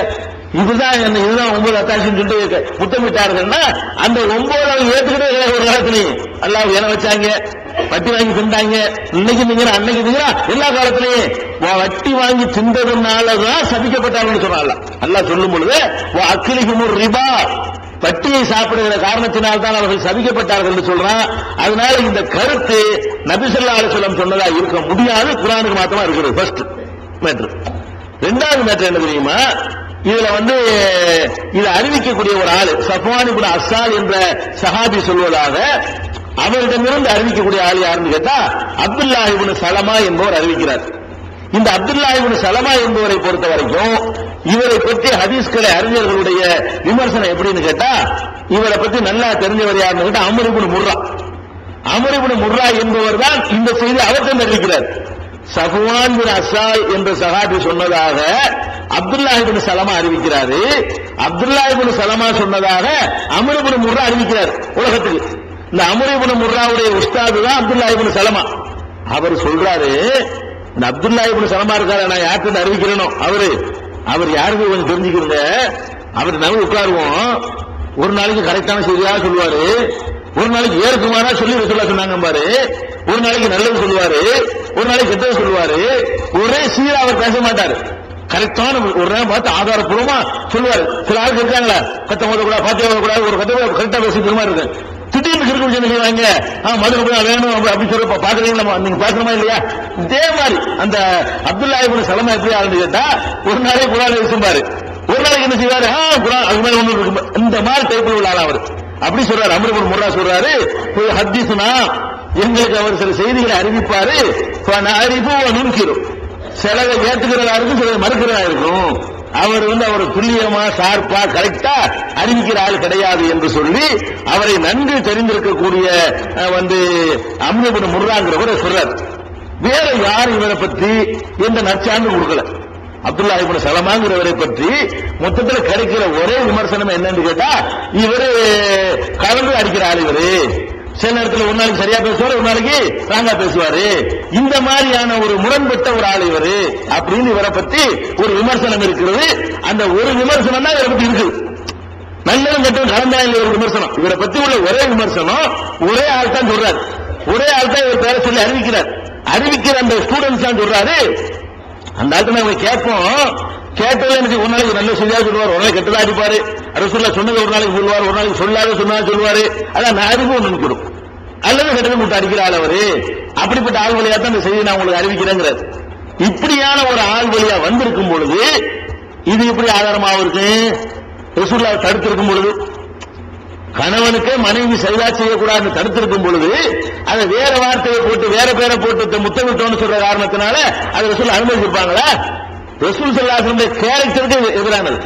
இதுதான் 9 அத்தாட்சின்னு சொல்லிட்டு முத்தமிட்டார்கள்னா அந்த 9 அவங்க ஏத்துக்கிட்டே ஒரு காலத்திலையும் அல்லாஹ் இணை வச்சாங்க, வட்டி வாங்கி திண்டாங்க. இன்னைக்கு நீங்க அன்னைக்கு நீங்களா எல்லா காலத்திலையும் வட்டி வாங்கி தின்றதுனாலதான் சபிக்கப்பட்டாங்கன்னு சொன்னாங்க. அல்லாஹ் சொல்லும் பொழுது அக்கிலிஹுமுர் ரிபா, வட்டியை சாப்பிடுகிற காரணத்தினால் தான் அவர்கள் சபிக்கப்பட்டார்கள் என்று சொல்றான். அதனால இந்த கருத்து நபி ஸல்லல்லாஹு அலைஹி வஸல்லம் சொன்னதா இருக்க முடியாது, குர்ஆனுக்கு மாத்தமா இருக்கிறது. First matter. 2வது மேட்டர் என்ன தெரியுமா? இதுல இதை அறிவிக்கக்கூடிய ஒரு ஆளு சஃப்வான் இப்னு அஸ்ஸால் என்ற சஹாபி சொல்வதாக, அவரிடமிருந்து அறிவிக்கக்கூடிய ஆள் யாருன்னு கேட்டா அப்துல்லாஹ் இப்னு சலமா என்பவர் அறிவிக்கிறார். இந்த அப்துல்லாஹ் இப்னு சலமா என்பவரை பொறுத்த வரைக்கும் இவரை பற்றி ஹதீஸ்களை அறிஞர்களுடைய விமர்சனம் எப்படின்னு கேட்டா, இவரை பற்றி நல்லா தெரிஞ்சவர் யாருன்னு கேட்டா அம்ர் இப்னு முர்ரா. அம்ர் இப்னு முர்ரா என்பவர் தான் இந்த செய்தி அவர்தான் அறிவிக்கிறார். சஃப்வான் இப்னு அஸ்ஸால் என்ற சஹாபி சொன்னதாக அப்துல்லாஹ் இப்னு சலமா அறிவிக்கிறாரு. அப்துல்லாஹ் இப்னு சலமா சொன்னதாக அம்ர் இப்னு முர்ரா அறிவிக்கிறார் உலகத்துக்கு. இந்த அம்ர் இப்னு முர்ராவுடைய உஸ்தாது தான் அப்துல்லாஹ் இப்னு சலமா. அவர் சொல்றாரு, இந்த அப்துல்லாஹ் இப்னு சலமா இருக்காரு, நான் யார்கிட்ட அறிவிக்கிறேனோ அவர் யாருக்கு கொஞ்சம் தெரிஞ்சுக்கிறீங்க. அவர் நம்ம உட்காருவோம், ஒரு நாளைக்கு கரெக்டான செய்தியா சொல்லுவாரு, ஒரு நாளைக்கு ஏற்குமாறா சொல்லி ரசூலுல்லாஹ் சொன்னாங்க பாரு, ஒரு நாளைக்கு நல்லது சொல்லுவாரு, ஒரு நாளைக்கு கெட்டது சொல்லுவாரு. ஒரே சீரா அவர் பேச மாட்டாரு, கரெக்டான ஒரு நேரம் பார்த்து ஆதாரப்பூர்வமா சொல்லுவாரு. சில ஆளுக்கு இருக்காங்களா, கத்த ஓதக்கூடாது, பாத்தியா ஓதக்கூடாது, ஒரு கத்த கரெக்டா பேசிக்கிற மாதிரி இருக்கு. திடீர்னு கிறுக்கு விஷயம் செய்வாங்க, மதுரை போய் வேணும் அப்படின்னு சொல்லி பாக்குறீங்களா, நீங்க பாக்கணுமா இல்லையா? இதே மாதிரி அந்த அப்துல்லா இப்னு சலமா எப்படி ஆளுன்னு கேட்டா, ஒரு நாளைக்கு குர்ஆனை விசும்பாரு, ஒரு நாளைக்கு என்ன செய்வாரு, குர்ஆன் அது மாதிரி ஒண்ணு இருக்கு. இந்த மாதிரி டைப்ல உள்ள ஆள் அவர். அப்படி சொல்றாரு. அம்ர் இப்னு முர்ரா சொல்றாரு, போய் ஹதீஸ்னா எங்களுக்கு அவர் சில செய்திகளை அறிவிப்பாரு, அறிவு நுண்கிறோம், சிலதை ஏற்றுக்கிறதா இருக்கும், சிலதை மறுக்கிறதா இருக்கும். அவர் அவர் துல்லியமா ஷார்ப்பா கரெக்டா அறிவிக்கிற ஆள் கிடையாது என்று சொல்லி அவரை நன்கு தெரிந்திருக்கக்கூடிய அம்ர் இப்னு முர்ராங்கிறவரை சொல்றார். வேற யார் இவரை பற்றி எந்த நற்சான்று கொடுக்கல. அப்துல்லா இப்னு சலமாங்கிறவரை பற்றி மொத்தத்தில் கிடைக்கிற ஒரே விமர்சனம் என்னன்னு கேட்டா, இவரு கலந்து அடிக்கிற ஆள் இவரு, சில நேரத்தில் ஒரு நாளைக்கு சரியா பேசுவாரு, ஒரு நாளைக்கு ராங்கா பேசுவாரு, இந்த மாதிரியான ஒரு முரண்பட்ட ஒரு ஆள் இவரு அப்படின்னு இவரை பத்தி ஒரு விமர்சனம் இருக்கிறது. அந்த ஒரு விமர்சனம் தான் இவரை பத்தி இருக்கு. நல்லதும் கட்டும் கலந்தா இல்லை ஒரு விமர்சனம். இவரை பத்தி உள்ள ஒரே விமர்சனம் ஒரே ஆள் தான் சொல்றாரு. ஒரே ஆள் தான் இவர் பேரை சொல்லி அறிவிக்கிறார். அறிவிக்கிற அந்த ஸ்டூடெண்ட்ஸ் தான் சொல்றாரு. அந்த ஆள்கிட்ட நம்ம கேட்போம், கேட்டது எனக்கு ஒரு நாளைக்கு நல்ல செய்தியா சொல்லுவார், ஒரு நாளைக்கு கெட்டதா அடிப்பாரு, ரசூலுல்லாஹ் சொன்னது ஒரு நாளைக்கு சொல்லுவார், ஒரு நாளைக்கு சொல்லாத சொன்னா சொல்லுவாரு. அதான் நான் அறிவு ஒன்று நிற்கிறோம், அல்லது கெட்டது விட்டு அடிக்கிற ஆள் அவரு. அப்படிப்பட்ட ஆள் வழியா தான் இந்த செய்தியை நான் உங்களுக்கு அறிவிக்கிறேங்கிறார். இப்படியான ஒரு ஆள் வழியா வந்திருக்கும் பொழுது இது எப்படி ஆதாரமாக இருக்கு? ரசூலுல்லாஹ் தடுத்திருக்கும் பொழுது, கணவனுக்கு மனைவி சரியா செய்யக்கூடாதுன்னு தடுத்திருக்கும் பொழுது அதை வேற வார்த்தையை போட்டு வேற பேரை போட்டு முத்தமிட்டோன்னு சொல்ற காரணத்தினால அதை ரசூல் அனுமதிச்சிருப்பாங்களா? ரசூல் ஸல்லல்லாஹு அலைஹி வஸல்லம் கேரக்டருக்கு எதிரானது.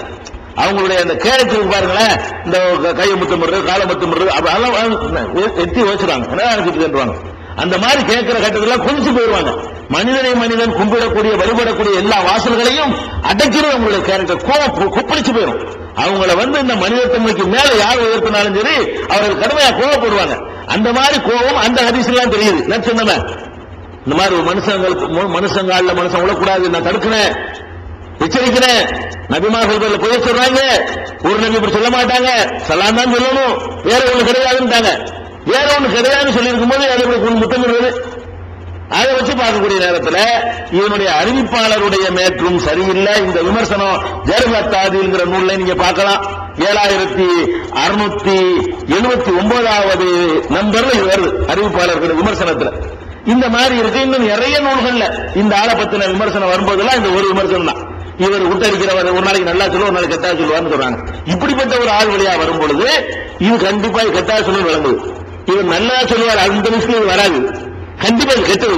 அவங்களுடைய அந்த கேரக்டருக்கு பாருங்களேன், இந்த கையை முத்தமிடுறது, காலை முத்தமிடுறது, அதெல்லாம் எத்தி வச்சுருவாங்க, நினைச்சிட்டு. அந்த மாதிரி கேட்கிற கட்டத்தில் குதிச்சு போயிடுவாங்க. மனிதனை மனிதன் கும்பிடக்கூடிய வழிபடக்கூடிய எல்லா வாசல்களையும் அடைக்கிறது அவங்களுடைய கேரக்டர். கொப்பளிச்சு போயிடும். அவங்கள இந்த மனிதத்தன்மைக்கு மேல யார் உயர்த்தினாலும் சரி அவர்கள் கடுமையா கோவப்படுவாங்க. அந்த மாதிரி கோபம் அந்த ஹதீஸ் எல்லாம் தெரியுது. நான் சொன்னேன், இந்த மாதிரி மனுஷங்கால மனுஷன் விடக்கூடாது, நான் தடுக்கிறேன், எச்சரிக்கிறேன். நபிமார்கள் போய் சொல்றாங்க, ஒரு நபி இப்படி சொல்ல மாட்டாங்க, சலாம் தான் சொல்லணும், வேற ஒண்ணு கிடையாதுன்னு. வேற ஒண்ணு கிடையாதுன்னு சொல்லி இருக்கும் போது அதை முத்தமிடுவது, அதை வச்சு பார்க்கக்கூடிய நேரத்தில் இவனுடைய அறிவிப்பாளருடைய மேற்றும் சரியில்லை. இந்த விமர்சனம் ஜர்ஹத்தாதிங்கிற நூல்ல நீங்க பார்க்கலாம். 7679வது நம்பர்ல இது வருது அறிவிப்பாளர்களுடைய விமர்சனத்தில். இந்த மாதிரி இருக்கு. இன்னும் நிறைய நூல்கள்ல இந்த ஆளை பத்தின விமர்சனம் வரும்போதெல்லாம் இந்த ஒரு விமர்சனம் தான். இவர் விட்டடிக்கிறவர் ஒரு நாளைக்கு நல்லா சொல்லுவோம், ஒரு நாளைக்கு கெட்டா சொல்லுவார்னு சொல்றாங்க. இப்படிப்பட்ட ஒரு ஆள் வழியா வரும் பொழுது இது கண்டிப்பா கெட்டா சொல்லு விளங்குது. இவர் நல்லா சொல்லுவார், அந்த விஷயம் வராது. கண்டிப்பா கெட்டது.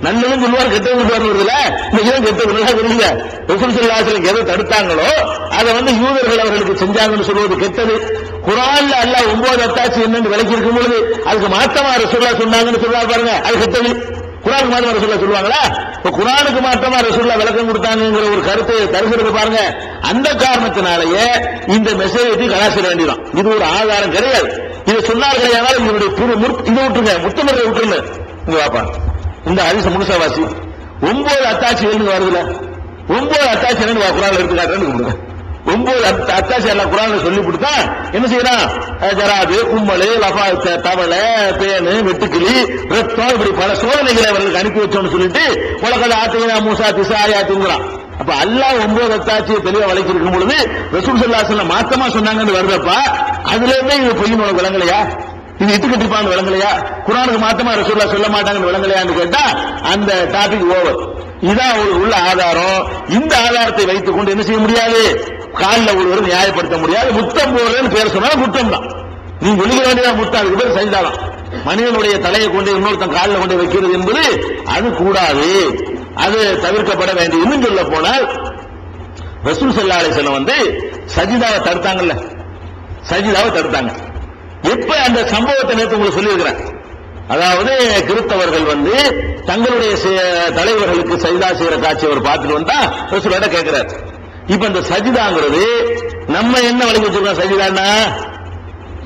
நல்லதும் சொல்லுவார், கெட்டது வருவதில்ல. இன்னைக்கு கெட்டது நல்லா தெரியல. ரசூல் ஸல்லல்லாஹு அலைஹி வஸல்லம் எதை தடுத்தாங்களோ அதை யூதர்கள் அவர்களுக்கு செஞ்சாங்கன்னு சொல்வது கெட்டது. குர்ஆன்ல அல்லாஹ் 9 அத்தாட்சி என்னன்னு விளக்கி இருக்கும் பொழுது அதுக்கு மாற்றமா ரசூலுல்லாஹ் சொன்னாங்கன்னு சொல்றாரு பாருங்க, அது கெட்டது. குர்ஆனுக்கு மாற்றமா ரசூலுல்லாஹ் சொல்லுவாங்களா? குர்ஆனுக்கு மாற்றமா ரசூலுல்லாஹ் விளக்கம் கொடுத்தாங்கிற ஒரு கருத்தை தருகிறது பாருங்க. அந்த காரணத்தினாலேயே இந்த மெசேஜை கலாச்சிட வேண்டியதான். இது ஒரு ஆதாரம் கிடையாது. இதை சொன்னார்களே, இதனுடைய இதை விட்டுருங்க, முத்தமிழை விட்டுருங்க. இங்க வாப்பா, இந்த ஹதீஸ் முழுசவாசி 9 அத்தாட்சி வருதுல, 9 அத்தாட்சி குர்ஆன்ல எடுத்து காட்டுறேன்னு 9 அத்தாட்சி எல்லாம் குர்ஆன்ல சொல்லி கொடுத்தா என்ன செய்யறான்? ஜராது, கும்பல், லஃபா, தவளை, பேனு, வெட்டுக்கிளி, ரத்தம், இப்படி பல சோதனைகளை அவர்களுக்கு அனுப்பி வச்சோம்னு சொல்லிட்டு உலகத்தில் ஆத்தீனா மூசா திசாயாத்துங்கிறான். அப்ப அல்லாஹ் 9 அத்தாட்சியை தெளிவா வளைச்சிருக்கும் பொழுது ரசூல் ஸல்லல்லாஹு அலைஹி வஸல்லம் மாத்தமா சொன்னாங்கன்னு வருதப்பா, அதுல இருந்தே இது பொய்யின் உனக்கு விளங்கலையா? இது இட்டுக்கட்டிப்பான்னு விளங்கலையா? குர்ஆனுக்கு மாத்தமா ரசூலுல்லாஹ் சொல்ல மாட்டாங்கன்னு விளங்கலையான்னு கேட்டா அந்த டாபிக் ஓவர். இதான் உள்ள ஆதாரம். இந்த ஆதாரத்தை வைத்துக் கொண்டு என்ன செய்ய முடியாது? காலில் ஒருவர் நியாயப்படுத்த முடியாது. முத்தம் போடுறேன்னு பேர் சொன்னாலும் முத்தம் தான். நீ வெளியிட வேண்டியதான் முத்தம். அதுக்கு பேர் சைதாதான். மனிதனுடைய தலையை கொண்டு இன்னொருத்தன் காலில் கொண்டு வைக்கிறது என்பது அது கூடாது, அது தவிர்க்கப்பட வேண்டிய. இன்னும் சொல்ல போனால் ரசூல் ஸல்லல்லாஹு அலைஹி வஸல்லம் சஜிதாவை தடுத்தாங்கல்ல, சஜிதாவை தடுத்தாங்க. எப்ப அந்த சம்பவத்தை நேற்று உங்களுக்கு சொல்லியிருக்கிறேன். அதாவது கிறிஸ்தவர்கள் தங்களுடைய தலைவர்களுக்கு சஜிதா செய்யற காட்சி அவர் பார்த்துட்டு வந்தா ரசூலுல்லாஹ் கேட்கிறார். இப்ப இந்த சஜிதாங்கிறது நம்ம என்ன வழங்கி வச்சிருக்கோம்? சஜிதான்னா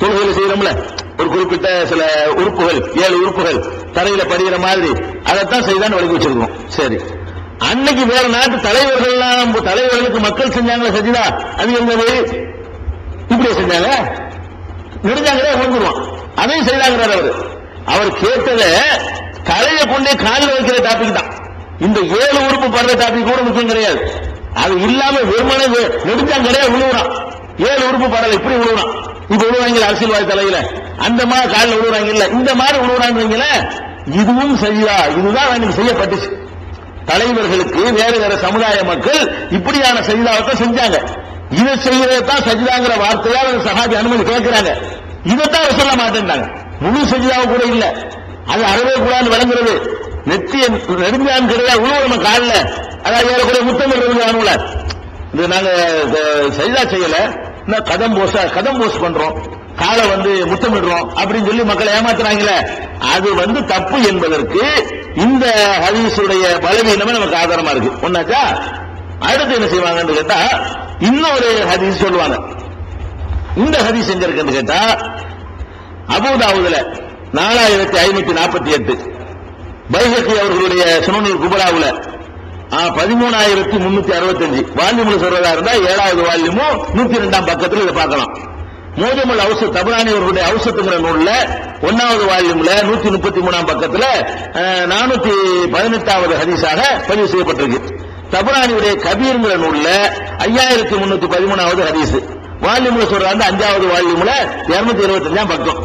தொழுகையில் செய்யறோம்ல, ஒரு குறிப்பிட்ட சில உறுப்புகள், 7 உறுப்புகள் தரையில படிக்கிற மாதிரி, அதைத்தான் சஜிதான்னு வழங்கி வச்சிருக்கோம். சரி, அன்னைக்கு வேற நாட்டு தலைவர்களுக்கு மக்கள் செஞ்சாங்களே சஜிதா, அது என்னது? இப்படியே செஞ்சாங்க, நெடுஞ்சாங்களே விழுந்துருவான், அதையும் செய்தாங்கிறார் அவரு. அவர் கேட்டத தலையை கொண்டே காலில் வைக்கிற டாபிக் தான். இந்த 7 உறுப்பு படுற டாபிக் கூட முக்கியம் கிடையாது. அது இல்லாம வெறுமனே நெடுஞ்சாங்கடையே விழுவுறான். 7 உறுப்பு படல இப்படி விழுவுறான். இப்ப விழுவாங்க அரசியல்வாதி தலையில அந்த மாதிரி காலில் விழுவுறாங்க இல்ல, இந்த மாதிரி விழுவுறாங்க. இதுவும் சரியா, இதுதான் எனக்கு செய்யப்பட்டுச்சு. தலைவர்களுக்கு வேற வேற சமுதாய மக்கள் இப்படியான சஜிதாவை செஞ்சாங்க. இதை செய்யறதான் சஜிதாங்கிற வார்த்தையால் சஹாபி அனுமதி கேட்கிறாங்க. இதைத்தான் சொல்ல மாட்டேன்டாங்க. முழு சஜிதாவை கூட இல்ல, அது அறவே கூடாது விளங்குறது. நெத்திய நெடுஞ்சான் கிடையாது உழுவு நம்ம காலில், அதாவது ஏறக்கூடிய முத்தமிடுறது அனுவல. இது நாங்க சஜிதா செய்யல, கதம் போஸ் பண்றோம், காலை முத்தமிடுறோம் அப்படின்னு சொல்லி மக்களை ஏமாத்துறாங்களே, அது தப்பு என்பதற்கு இந்த ஹதீஸுடைய பலவீனமே நமக்கு ஆதாரமா இருக்கு. ஒன்னாச்சா, அடுத்து என்ன செய்வாங்கன்னு கேட்டா இன்னொரு ஹதீஸ் சொல்லுவாங்க. இந்த ஹதீஸ் எங்க இருக்குன்னு கேட்டா அபூதாவுதுல 4548, பைஹக்கி அவர்களுடைய சுனனுல் குபராவுல 13365 வால்யூம்ல சொல்றதா இருந்தா 7வது வால்யூமும் 102ஆம் பக்கத்துல இதை பார்க்கலாம். மோஜமுல் அவுசத் தபரானி அவர்களுடைய அவுசத்துங்கிற நூல்ல 1வது வால்யூம்ல 133ஆம் பக்கத்துல 418வது ஹதீஸாக பதிவு செய்யப்பட்டிருக்கு. தபரானியுடைய கபீர்ங்கிற நூல்ல 5313வது ஹதீஸ், வால்யூம்ல சொல்றாங்க 5வது வால்யூம்ல 225ஆம் பக்கம்.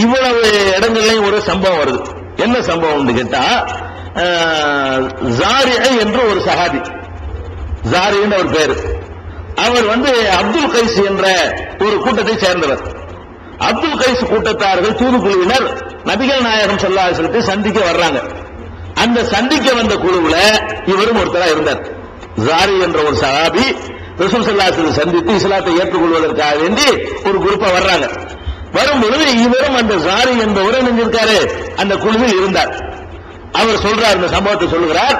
இவ்வளவு இடங்கள்லயும் ஒரு சம்பவம் வருது. என்ன சம்பவம் கேட்டா, ஜாரிஐ என்று ஒரு சஹாபி, ஜாரின்னு ஒரு பேரு, அவர் அப்துல் கைஸ் என்ற ஒரு கூட்டத்தை சேர்ந்தவர். அப்துல் கைஸ் கூட்டத்தார்கள் தூதுக்குழுவினர் நபிகள் நாயகம் ஸல்லல்லாஹு அலைஹி வஸல்லத்தை சந்திக்க வர்றாங்க. அந்த சந்திக்க வந்த குழுவுல இவரும் ஒருத்தரா இருந்தார். ஜாரி என்ற ஒரு சஹாபி ரசூல் ஸல்லல்லாஹு அலைஹி வஸல்லம் சந்தித்து இஸ்லாத்தை ஏற்றுக்கொள்வதற்காக வேண்டி ஒரு குரூப்பா வர்றாங்க. வரும்பொழுது இவரும் அந்த ஜாரி என்பவரை நின்றிருக்காரு, அந்த குழுவில் இருந்தார். அவர் சொல்றார், இந்த சம்பவத்தை சொல்லுகிறார்.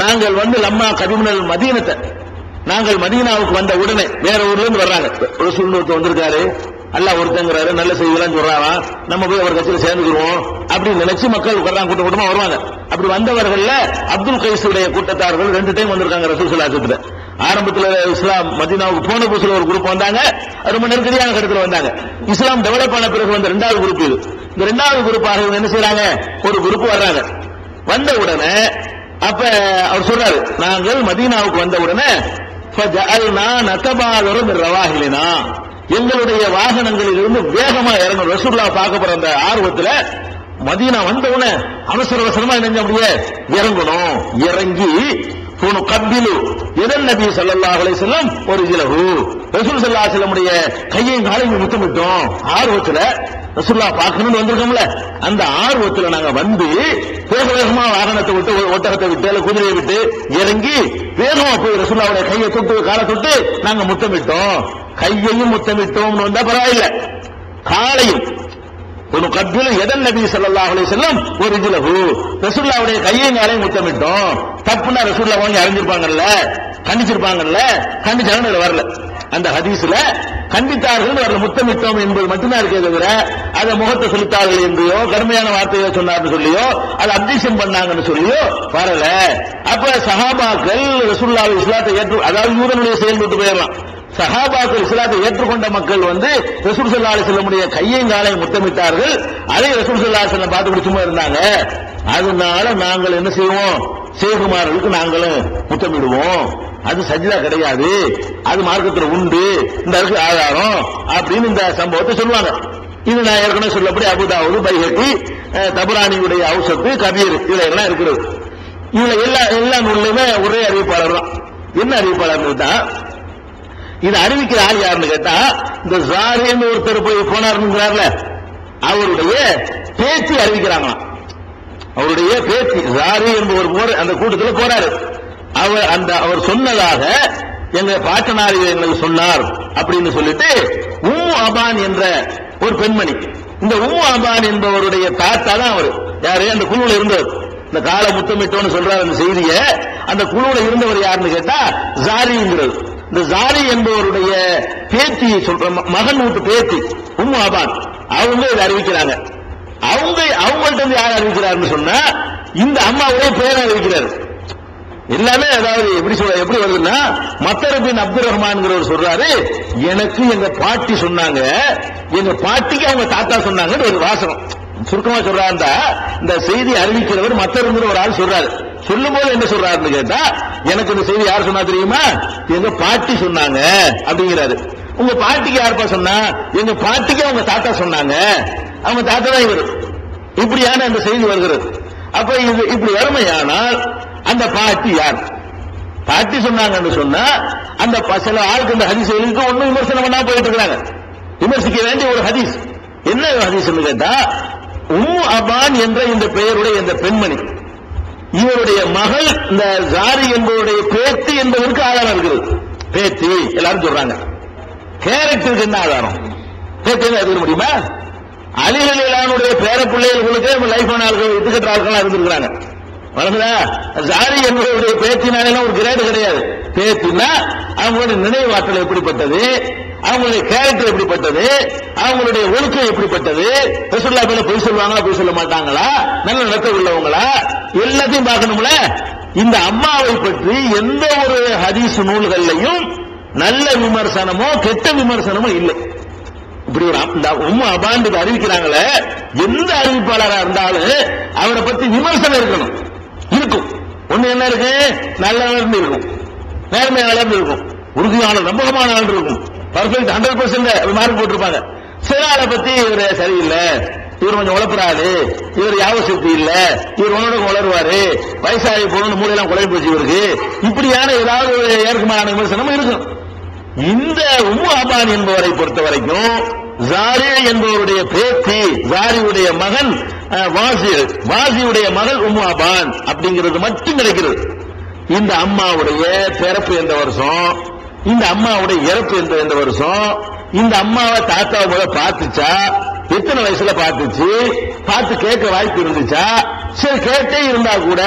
நாங்கள் லம்மா கதிமுனல் மதீனத்தை, நாங்கள் மதீனாவுக்கு வந்த உடனே வேற ஊர்ல இருந்து வர்றாங்க. ரசூல் வந்திருக்காரு, அல்லாஹ் ஒருத்தங்கிறாரு, நல்ல செய்திலாம் சொல்றாங்க, நம்ம போய் அவர் கட்சியில் சேர்ந்துக்குவோம் அப்படின்னு நினைச்சு மக்கள் வர்றாங்க, கூட்ட கூட்டமா வருவாங்க. அப்படி வந்தவர்கள் அப்துல் கைஸுடைய கூட்டத்தார்கள் 2 டைம் வந்திருக்காங்க ரசூல் ஸல்லல்லாஹு அலைஹி வஸல்லம். ஆரம்பத்தில் இஸ்லாம் மதீனாவுக்கு போன புதுசுல ஒரு குரூப் வந்தாங்க, ரொம்ப நெருக்கடியான கட்டத்தில் வந்தாங்க. இஸ்லாம் டெவலப் ஆன பிறகு வந்த 2வது குரூப் இது. இந்த 2வது குரூப்பாக என்ன செய்யறாங்க, ஒரு குரூப் வர்றாங்க. வந்த உடனே அப்ப அவர் சொல்றாரு, நாங்கள் மதீனாவுக்கு வந்த உடனே எங்களுடைய வாகனங்களில் இருந்து வேகமா இறங்கணும். ரசூலுல்லாஹ் பார்க்க போற அந்த ஆர்வத்துல மதீனா வந்த உடனே அவசர அவசரமா என்ன அப்படியே இறங்கணும். இறங்கி கப்பிலு இதன் நபி ஸல்லல்லாஹு அலைஹி வஸல்லம் ஒரு ஜிலஹு, ரசூல் ஸல்லல்லாஹு அலைஹி வஸல்லம் கையையும் காலையும் முத்தமிட்டோம். ஆர்வத்துல ரசூலுல்லாஹ் பார்க்கணும்னு வந்திருக்கோம்ல, அந்த ஆர்வத்துல நாங்க வேக வேகமா வாகனத்தை விட்டு, ஒட்டகத்தை விட்டு, குதிரையை விட்டு இறங்கி வேகமா போய் ரசூலுல்லாஹ்வுடைய கையை தொட்டு காலை தொட்டு நாங்க முத்தமிட்டோம். கையையும் முத்தமிட்டோம்னு வந்தா பரவாயில்ல, காலையும் கப்பிலு எதன் நபி ஸல்லல்லாஹு அலைஹி வஸல்லம் ஒரு ஜிலஹு, ரசூலுல்லாஹ்வுடைய கையையும் காலையும் முத்தமிட்டோம். தப்புனா ரசூலுல்லாஹ் வாங்கி அறிஞ்சிருப்பாங்கல்ல, கண்டிச்சிருப்பாங்கல்ல, கண்டிச்சாங்கன்னு வரல. அந்த ஹதீஸ்ல கண்டித்தார்கள் வரல, முத்தமிட்டோம் என்பது மட்டும்தான் இருக்கே தவிர அதை முகத்தை சொல்லித்தார்கள் என்றோ கடுமையான வார்த்தையை சொன்னார்னு சொல்லியோ அதை அப்ஜெக்ஷன் பண்ணாங்கன்னு சொல்லியோ வரல. அப்ப சஹாபாக்கள் ரசூலுல்லாஹ் இஸ்லாத்தை அதாவது யூதனுடைய செயல்பட்டு போயிடலாம். சஹாபாக்கள் இஸ்லாத்தை ஏற்றுக்கொண்ட மக்கள் ரசூல் ஸல்லல்லாஹு அலைஹி வஸல்லம் கையையும் காலையும் முத்தமிட்டார்கள். அதை ரசூல் ஸல்லல்லாஹு அலைஹி வஸல்லம் பார்த்து சும்மா இருந்தாங்க. அதனால நாங்கள் என்ன செய்வோம், சேகுமார்களுக்கு நாங்களும் முத்தமிடுவோம். அது சஜ்தா கிடையாது, அது மார்க்கத்தில் உண்டு, இந்த ஆதாரம் அப்படின்னு இந்த சம்பவத்தை சொல்லுவாங்க. இது நான் ஏற்கனவே சொல்லப்படி அபூதாவுது, பைஹக்கி, தபரானியுடைய அவுசத்து, கபீர் இதுல எல்லாம் இருக்கிறது. இதுல எல்லா நூல்லையுமே ஒரே அறிவிப்பாளர் தான். என்ன அறிவிப்பாளர் தான், இது அறிவிக்கிற ஆள் யாருன்னு கேட்டா, இந்த ஜாரின்னு ஒருத்தர் போய் போனார்னுங்கிறார்ல, அவருடைய பேச்சு அறிவிக்கிறாங்களாம். அவருடைய பேச்சு, ஜாரி என்பவர் அந்த கூட்டத்தில் போறாரு. அவர் சொன்னதாக எங்க பாட்டனார் எங்களுக்கு சொன்னார் அப்படின்னு சொல்லிட்டு உம்மு அபான் என்ற ஒரு பெண்மணி, இந்த உம்மு அபான் என்பவருடைய தாத்தா தான் அவர். யாரு, அந்த குழுவில் இருந்தவர். இந்த கால முத்தமிட்டோன்னு சொல்றாரு அந்த செய்தியை. அந்த குழுவில் இருந்தவர் யாருன்னு கேட்டா ஜாரிங்கிறது. இந்த ஜாரி என்பவருடைய பேத்தி சொல்ற, மகன் வீட்டு பேத்தி உம்மு அபான், அவங்க இதை அறிவிக்கிறாங்க. அவங்கள்ட்ட யார் அறிவிக்கிறாருன்னு சொன்னா இந்த அம்மாவுடைய பேர் அறிவிக்கிறாரு. எல்லாமே அதாவது எப்படி வருதுன்னா, மத்தர் பின் அப்துல் ரஹ்மான் சொல்றாரு, எனக்கு எங்க பாட்டி சொன்னாங்க, எங்க பாட்டிக்கு அவங்க தாத்தா சொன்னாங்கன்னு ஒரு வாசகம். சுருக்கமா சொல்றாருந்தா, இந்த செய்தி அறிவிக்கிறவர் மத்தருங்கிற ஒரு ஆள் சொல்றாரு. சொல்லும் போது என்ன சொல்றாருன்னு கேட்டா, எனக்கு இந்த செய்தி யார் சொன்னா தெரியுமா, எங்க பாட்டி சொன்னாங்க அப்படிங்கிறாரு. உங்க பாட்டிக்கு யாருப்பா சொன்னா, எங்க பாட்டிக்கு அவங்க தாத்தா சொன்னாங்க. அவங்க தாத்தா தான் இவர். இப்படியான அந்த செய்தி வருகிறது. அப்ப இது இப்படி வறுமையானால் அந்த பாட்டி யார்? பாட்டி சொன்னாங்கன்னு சொன்னா அந்த சில ஆளுக்கு இந்த ஹதீஸ்களுக்கு ஒன்னும் விமர்சனம் பண்ணா போயிட்டு இருக்காங்க. விமர்சிக்க வேண்டிய ஒரு ஹதீஸ் என்ன ஹதீஸ் கேட்டா, உம்மு அபான் என்ற இந்த பெயருடைய இந்த பெண்மணி, இவருடைய மகள் இந்த ஜாரி என்பவருடைய பேத்தி என்பதற்கு ஆதாரம் இருக்கிறது. பேத்தி எல்லாரும் சொல்றாங்க. கேரக்டருக்கு என்ன ஆதாரம்? பேத்தி அறிய முடியுமா? அலிகளுடைய பேர பிள்ளைகளுக்கு லைஃப் ஆன ஆட்கள் இட்டுக்கட்ட ஆட்கள் இருந்திருக்கிறாங்க. வளர்ந்தா ஜாரி என்பவருடைய பேத்தினால ஒரு கிரேடு கிடையாது. பேத்தினா அவங்களுடைய நினைவாற்றல் எப்படிப்பட்டது, அவங்களுடைய கேரக்டர் எப்படிப்பட்டது, அவங்களுடைய ஒழுக்கம் எப்படிப்பட்டது, ரசூலுல்லாஹ் மேல பொய் சொல்லுவாங்களா பொய் சொல்ல மாட்டாங்களா, நல்ல நடத்த உள்ளவங்களா, எல்லாத்தையும் பார்க்கணும்ல. இந்த அம்மாவை பற்றி எந்த ஒரு ஹதீஸ் நூல்கள்லையும் நல்ல விமர்சனமோ கெட்ட விமர்சனமோ இல்லை. இப்படி ஒரு உம்மு அபான் அறிவிக்கிறாங்களே, எந்த அறிவிப்பாளராக இருந்தாலும் அவரை பத்தி விமர்சனம் இருக்கணும். இருக்கும். ஒண்ணு என்ன இருக்கு? நல்ல இருக்கும், நேர்மையான இருக்கும், உறுதியான நம்பகமான இருக்கும், பர்ஃபெக்ட் 100% மார்க் போட்டிருப்பாங்க. சில ஆளை பத்தி இவர் சரியில்லை, இவர் கொஞ்சம் உழப்புறாரு, இவர் யாவசக்தி இல்ல, இவர் உன்னோட உளருவாரு, வயசாகி போகணும் மூலையெல்லாம் குழம்பு போச்சு இவருக்கு, இப்படியான ஏதாவது ஒரு ஏற்கமான விமர்சனம் இருக்கும். இந்த உம்மு அபான் என்பவரை பொறுத்த வரைக்கும் ஜாரி என்பவருடைய பேத்தி, ஜாரியுடைய மகன் வாசியுடைய மகள் உம்மு அபான் அப்படிங்கிறது மட்டும் கிடைக்கிறது. இந்த அம்மாவுடைய பிறப்பு எந்த வருஷம், இந்த அம்மாவுடைய இறப்பு எந்த வருஷம், இந்த அம்மாவை தாத்தாவை முத பார்த்துச்சா, எத்தனை வயசுல பார்த்துச்சு, பார்த்து கேட்க வாய்ப்பு இருந்துச்சா, சரி கேட்டே இருந்தா கூட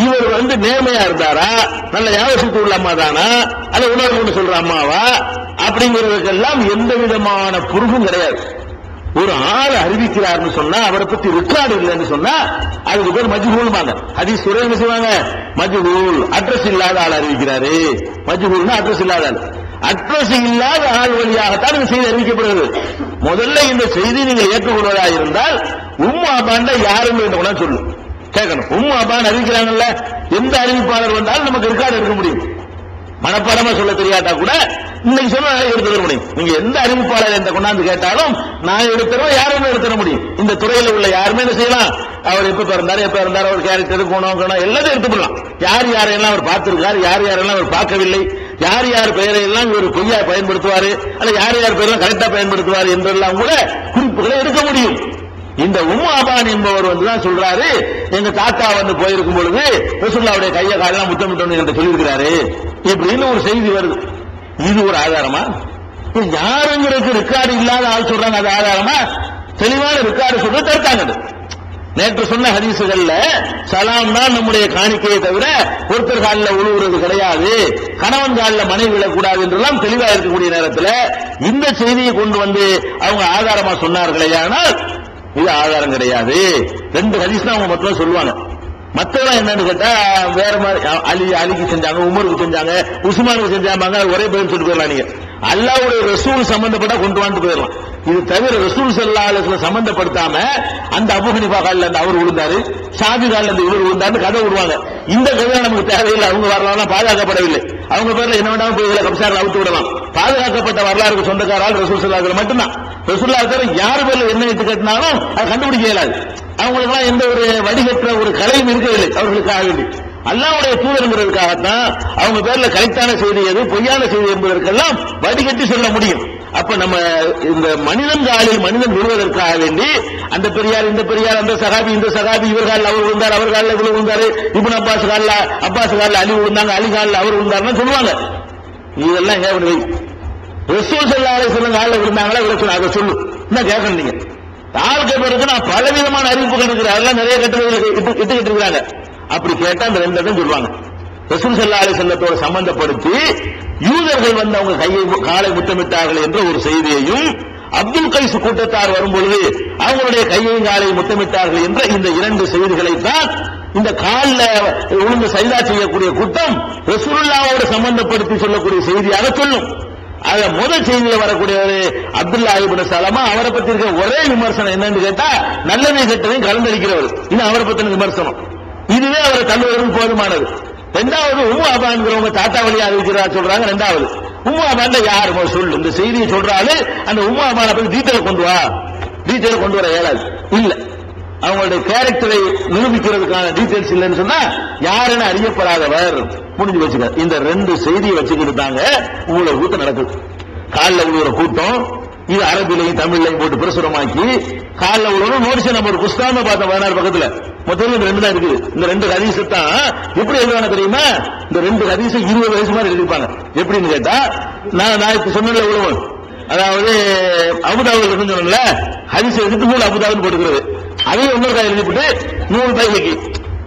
இவர் நேர்மையா இருந்தாரா, நல்ல யாவசத்து உள்ள அம்மா தானா, அல்ல உணர்வு சொல்ற அம்மாவா அப்படிங்கிறதுக்கெல்லாம் எந்த விதமான புருகும் கிடையாது. ஒரு ஆள் அறிவிக்கிறார்னு சொன்னா அவரை பத்தி ரெக்கார்டு இல்லைன்னு சொன்னா அதுக்கு பேர் மஜ்ஹூல்பாங்க. ஹதீஸ் துறையில செய்வாங்க மஜ்ஹூல், அட்ரஸ் இல்லாத ஆள் அறிவிக்கிறாரு. மஜ்ஹூல்னா அட்ரஸ் இல்லாத ஆள். அட்ரஸ் இல்லாத ஆள் வழியாகத்தான் இந்த செய்தி அறிவிக்கப்படுகிறது. முதல்ல இந்த செய்தி நீங்கள் ஏற்றுக்கொள்வதா இருந்தால் உம்மு அபான் யாருன்னு சொல்லு கேட்கணும். உம்மு அபான் அறிவிக்கிறாங்கல்ல, எந்த அறிவிப்பாளர் வந்தாலும் நமக்கு ரெக்கார்டு எடுக்க முடியும். மனப்பாடமா சொல்ல தெரியாட்டா கூட இன்னைக்கு சொன்ன எடுத்து தர முடியும். நீங்க எந்த அறிவிப்பாளர் எந்த கொண்டாந்து கேட்டாலும் நான் எடுத்துறோம், யாருமே எடுத்துட முடியும். இந்த துறையில உள்ள யாருமே என்ன செய்யலாம், அவர் எப்ப பிறந்தாரு அவர் கேரக்டர் குணம் எல்லாத்தையும் எடுத்துக்கலாம். யார் யாரெல்லாம் அவர் பார்த்திருக்காரு, யார் யாரெல்லாம் அவர் பார்க்கவில்லை, யார் யார் பெயரையெல்லாம் இவர் பொய்யா பயன்படுத்துவாரு, அல்ல யார் யார் பெயரெல்லாம் கரெக்டா பயன்படுத்துவாரு என்றெல்லாம் கூட குறிப்புகளை எடுக்க முடியும். இந்த உம்மு அபான் என்பவர் தான் சொல்றாரு, எங்க தாத்தா போயிருக்கும் பொழுது ரசூலுல்லாஹ்வுடைய கையை காலெல்லாம் முத்தமிட்டோன்னு என்று சொல்லியிருக்கிறாரு இப்படின்னு ஒரு செய்தி வருது. இது ஒரு ஆதாரமா? யாருங்கிறதுக்கு ரெக்கார்டு இல்லாத ஆள் சொல்றாங்க, அது ஆதாரமா? தெளிவான ரெக்கார்டு சொல்றது தடுத்தாங்க. நேற்று சொன்ன ஹதீசுகள்ல சலாம் தான் நம்முடைய காணிக்கையை தவிர ஒருத்தர் காலில் உழுவுறது கிடையாது, கணவன் காலில் மனைவி விழக்கூடாது என்றெல்லாம் தெளிவா இருக்கக்கூடிய நேரத்தில் இந்த செய்தியை கொண்டு வந்து அவங்க ஆதாரமா சொன்னார்களே, ஆனால் இது ஆதாரம் கிடையாது. ரெண்டு ஹதீஸ் தான் அவங்க மொத்தம் சொல்லுவாங்க. மற்றவங்க என்னன்னு கேட்டா வேற மாதிரி அலிக்கு செஞ்சாங்க, உமருக்கு செஞ்சாங்க, உஸ்மானுக்கு செஞ்சாங்க, ஒரே பதில் சொல்லிட்டு போயிடலாம். நீங்க அல்லாஹ்வுடைய ரசூல் சம்பந்தப்பட்டா கொண்டு வந்து போயிடலாம். இது தவிர ரசூல் ஸல்லல்லாஹு அலைஹி வஸல்லம் சம்பந்தப்படுத்தாம அந்த அபூ ஹனீஃபா கால்ல அந்த அவர் விழுந்தாரு, ஷாஃபி கால்ல அந்த இவர் விழுந்தாரு கதை விடுவாங்க. இந்த கதை நமக்கு தேவையில்லை. அவங்க வரலாறு பாதுகாக்கப்படவில்லை. அவங்க பேர்ல என்ன வேண்டாம் போய் கம்சாரில் அவுத்து விடலாம். பாதுகாக்கப்பட்ட வரலாறுக்கு சொந்தக்காரால் ரசூல் ஸல்லல்லாஹு அலைஹி வஸல்லம் மட்டும்தான். ரசூலுல்லாஹ் தவிர யார் பேர்ல என்ன இட்டு கட்டினாலும் அதை கண்டுபிடிக்க இயலாது. அவங்களுக்கெல்லாம் எந்த ஒரு வடிகற்ற ஒரு கலையும் இருக்கவில்லை. அவர்களுக்காக வேண்டி அல்லாஹ்வுடைய தூதர்ங்கிறதுக்காகத்தான் அவங்க பேர்ல கரெக்டான செய்தி எது பொய்யான செய்தி என்பதற்கெல்லாம் வடிகட்டி சொல்ல முடியும். அப்ப நம்ம இந்த மனிதன் காலில் மனிதன் விழுவதற்காக வேண்டி அந்த பெரியார் இந்த பெரியார், அந்த சகாபி இந்த சகாபி, இவர் காலில் அவர் விழுந்தார், அவர் காலில் இவர் விழுந்தாரு, இப்னு அப்பாஸ் காலில் அலி விழுந்தாங்க, அலி காலில் அவர் விழுந்தாருன்னு சொல்லுவாங்க. இதெல்லாம் ஏவனை ரசூல் ஸல்லல்லாஹு அலைஹி வஸல்லம் காலில் விழுந்தாங்களா இவருக்கு அதை சொல்லு என்ன கேட்கணும். நீங்க ஆள் கேட்பதற்கு நான் பலவிதமான அறிவிப்புகள் இருக்கிறேன், அதெல்லாம் நிறைய இட்டுக்கிட்டு இருக்கிறாங்க. அப்படி கேட்டா அந்த ரெண்டு தான் சொல்லுவாங்க. ரசூல் ஸல்லல்லாஹு அலைஹி வஸல்லத்தோடு சம்பந்தப்படுத்தி யூதர்கள் அவங்க காலை முத்தமிட்டார்கள் என்ற ஒரு செய்தியையும், அப்துல் கைஸ் கூட்டத்தார் வரும்பொழுது அவங்களுடைய கையையும் காலையும் முத்தமிட்டார்கள் என்ற இந்த இரண்டு செய்திகளை தான் இந்த காலில் உளுந்து சைதா செய்யக்கூடிய கூட்டம் ரசூலுல்லாஹ்வோடு சம்பந்தப்படுத்தி சொல்லக்கூடிய செய்தியாக சொல்லும். அத முதல் செய்தியில வரக்கூடியவர் அப்துல்லா இப்னு சலமா, அவரை பத்தி இருக்க ஒரே விமர்சனம் என்னன்னு கேட்டா நல்லதையும் கெட்டதையும் கலந்தளிக்கிறவர். இது அவரை பத்தின விமர்சனம். இதுவே அவரை தள்ளுவதற்கு போதுமானது. ரெண்டாவது உம்மு அபான்ங்கிறவங்க தாத்தா வழியா அறிவிக்கிறார் சொல்றாங்க. ரெண்டாவது உம்மு அபான் யாரு சொல்லு, இந்த செய்தியை சொல்றாரு, அந்த உம்மு அபானை பத்தி டீட்டெயில் கொண்டு வா. டீட்டெயில் கொண்டு வர இயலாது. இல்ல, அவங்களுடைய கேரக்டரை நிரூபிக்கிறதுக்கான டீட்டெயில்ஸ் இல்லைன்னு சொன்னா யாருன்னு அறியப்படாதவர் முடிஞ்சு வச்சுக்க. இந்த 2 செய்தியை வச்சுக்கிட்டு தாங்க உங்களை கூட்டம் நடக்குது. காலில் உழுவுற கூட்டம் இது அரபிலையும் தமிழ்லையும் போட்டு பிரசுரமாக்கி காலில் உழுவுற நோட்டீஸ் நம்ம ஒரு புஸ்தகமா பார்த்தோம் 16 பக்கத்துல. மொத்தம் 2 தான் இருக்குது. இந்த 2 ஹதீஸ் தான் எப்படி எழுதுவாங்க தெரியுமா? இந்த 2 ஹதீஸ் 20 வயசு மாதிரி எழுதிப்பாங்க. எப்படின்னு கேட்டா, நான் இப்ப சொன்ன உழுவன், அதாவது அபுதாபுல இருக்குன்னு சொன்னல, ஹதீஸ் எடுத்து நூல் அபுதாபுன்னு போட்டுக்கிறது. அதையும் இன்னொரு காய் எழுதிவிட்டு நூல் பைலைக்கு,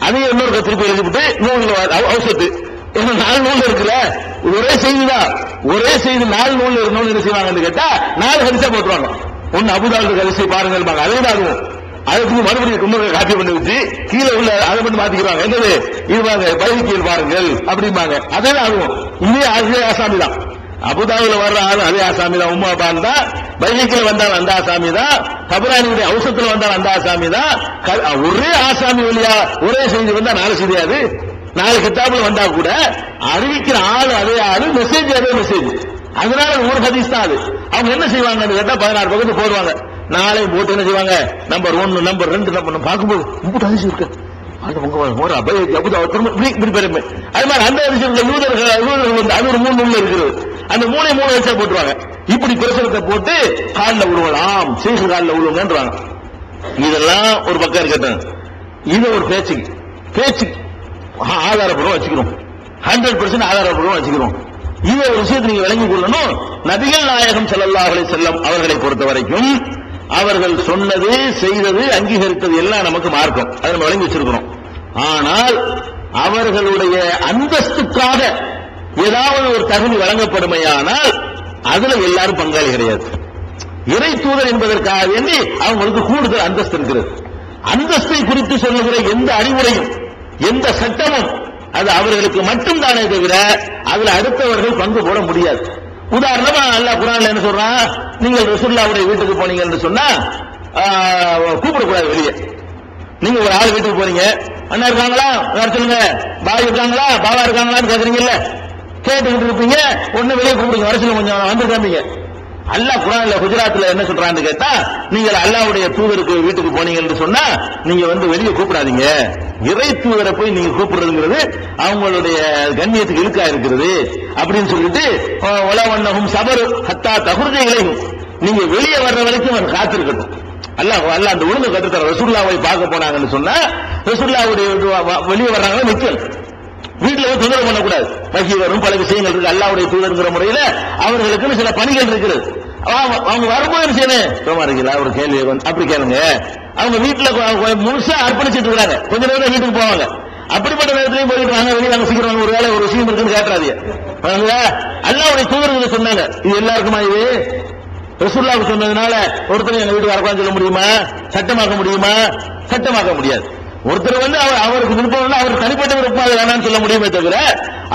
அதையும் இன்னொரு திருப்பி எழுதிவிட்டு நூல் அவசத்து 4 நூல் இருக்குல்ல, ஒரே செய்திதான். ஒரே செய்தி 4 நூல் இருக்கணும்னு என்ன செய்வாங்கன்னு கேட்டா 4 ஹதீஸா போட்டுருவாங்க. ஒன்னு அபுதாபுல் ஹதீஸை பாருங்கள், அதே தான் அதுவும் அதுக்கு மறுபடியும் இன்னொரு காப்பி பண்ணி வச்சு கீழே உள்ள அதை மட்டும் மாத்திக்கிறாங்க. என்னது இது பாருங்க பைலிக்கியல் பாருங்கள் அப்படிம்பாங்க. அதே தான் அதுவும் இதே ஆசாமி தான். அபுதாபுல வர்ற ஆளும் அதே ஆசாமி தான். உம்மா பான் தான். பைலிக்கில் வந்தால் அந்த ஆசாமி தான். தபரானியுடைய ஔஷத்துல வந்தால் அந்த ஆசாமி தான். ஒரே ஆசாமி வழியா ஒரே செய்தி வந்தா 4 செய்தியாது. 4 கிதாபுல வந்தா கூட அறிவிக்கிற ஆளு அதே ஆளு, மெசேஜ் அதே மெசேஜ். அதனால ஒரு ஹதீஸ் தான் அது. அவங்க என்ன செய்வாங்க கேட்டா 16 பக்கத்து போடுவாங்க. நாளையும் போட்டு என்ன செய்வாங்க, நம்பர் 1 நம்பர் 2 நம்பர் பார்க்கும்போது இப்படி ஹதீஸ் இருக்கு, அது மாதிரி அந்த யூதர்கள் வந்து அது ஒரு 3 நூல் இருக்கிறது. அந்த 3 வச்சா போட்டுருவாங்க. இப்படி பிரசுரத்தை போட்டு காலில் உழுவலாம், சேஷு காலில் உழுவுங்கன்றாங்க. இதெல்லாம் ஒரு பக்கம் இருக்கட்டும். இது ஒரு பேச்சு ஆதாரப்பூர்வம் வச்சுக்கிறோம். 100% ஆதாரப்பூர்வம் வச்சுக்கிறோம். இதை ஒரு விஷயத்தை நீங்க விளங்கிக் கொள்ளணும். நபிகள் நாயகம் ஸல்லல்லாஹு அலைஹி வஸல்லம் அவர்களை பொறுத்த வரைக்கும் அவர்கள் சொன்னது, செய்தது, அங்கீகரித்தது எல்லாம் நமக்கு மார்க்கம். அதை நம்ம விளங்கி வச்சிருக்கிறோம். ஆனால் அவர்களுடைய அந்தஸ்துக்காக ஏதாவது ஒரு தகுதி வழங்கப்படுமையானால் அதுல எல்லாரும் பங்காளி கிடையாது. இறை தூதர் என்பதற்காக வேண்டி அவங்களுக்கு கூடுதல் அந்தஸ்து இருக்கிறது. அந்தஸ்தை குறித்து சொல்லுகிற எந்த அறிவுரையும் எந்த சட்டமும் அது அவர்களுக்கு மட்டும்தானே தவிர அதுல அடுத்தவர்கள் பங்கு போட முடியாது. உதாரணமா அல்லாஹ் குர்ஆன்ல என்ன சொல்றான், நீங்கள் ரசூலுல்லாஹ்வுடைய வீட்டுக்கு போனீங்கன்னு சொன்னா கூப்பிடக்கூடாது வெளியே. நீங்க ஒரு ஆள் வீட்டுக்கு போறீங்க, அண்ணா இருக்காங்களா வர சொல்லுங்க, பாய் இருக்காங்களா பாவா இருக்காங்களான்னு கேக்குறீங்கல்ல, கேட்டுக்கிட்டு இருப்பீங்க, ஒண்ணு வெளியே கூப்பிடுங்க, வர சொல்லுங்க, கொஞ்சம் வந்து காமிங்க. அல்லாஹ் குர்ஆன்ல குஜராத்ல என்ன சொல்றான்னு கேட்டா, நீங்கள் அல்லாஹ்வுடைய தூதருக்கு வீட்டுக்கு போனீங்கன்னு சொன்னா நீங்க வந்து வெளியே கூப்பிடாதீங்க. இறை தூதரை போய் நீங்க கூப்பிடுறதுங்கிறது அவங்களுடைய கண்ணியத்துக்கு இழுக்கா இருக்கிறது அப்படின்னு சொல்லிட்டு உலவன்னஹும் சபர் ஹத்தா தகுர்ஜ இலைஹும், நீங்க வெளியே வர்ற வரைக்கும் அவன் காத்திருக்கட்டும். அல்லாஹ் அந்த ஒழுங்கு கட்டுத்தர. ரசூலுல்லாஹ்வை பார்க்க போனாங்கன்னு சொன்னா ரசூலுல்லாஹ்வுடைய வெளியே வர்றாங்கன்னா நிக்கல், வீட்டுல தொந்தரவு பண்ணக்கூடாது. வகி வரும், பல விஷயங்கள் இருக்கு. அல்லாஹ்வுடைய தூதர்ங்கிற முறையில அவர்களுக்கு சில பணிகள் இருக்கிறது. அவங்க வரும்போது செய்யணும், ஒரு கேள்வி அப்படி கேளுங்க. அவங்க வீட்டுல முழுசா அர்ப்பணிச்சுட்டு இருக்காங்க, கொஞ்ச நேரம் வீட்டுக்கு போவாங்க. அப்படிப்பட்ட நேரத்திலையும் போயிட்டு வாங்க வெளியே நாங்க சீக்கிரம் ஒரு வேலை ஒரு விஷயம் இருக்குன்னு கேட்டாதீங்க. அல்லாஹ்வுடைய தூதர்கள் சொன்னாங்க, இது எல்லாருக்குமா? இது ரசூலுல்லாஹ் சொன்னதுனால ஒருத்தர் எங்க வீட்டுக்கு வரக்கூடாதுன்னு சொல்ல முடியுமா? சட்டமாக்க முடியுமா? சட்டமாக்க முடியாது. ஒருத்தர் வந்து அவருக்கு விருப்பம், அவர் தனிப்பட்ட விருப்பம் வேணாம்னு சொல்ல முடியுமே தவிர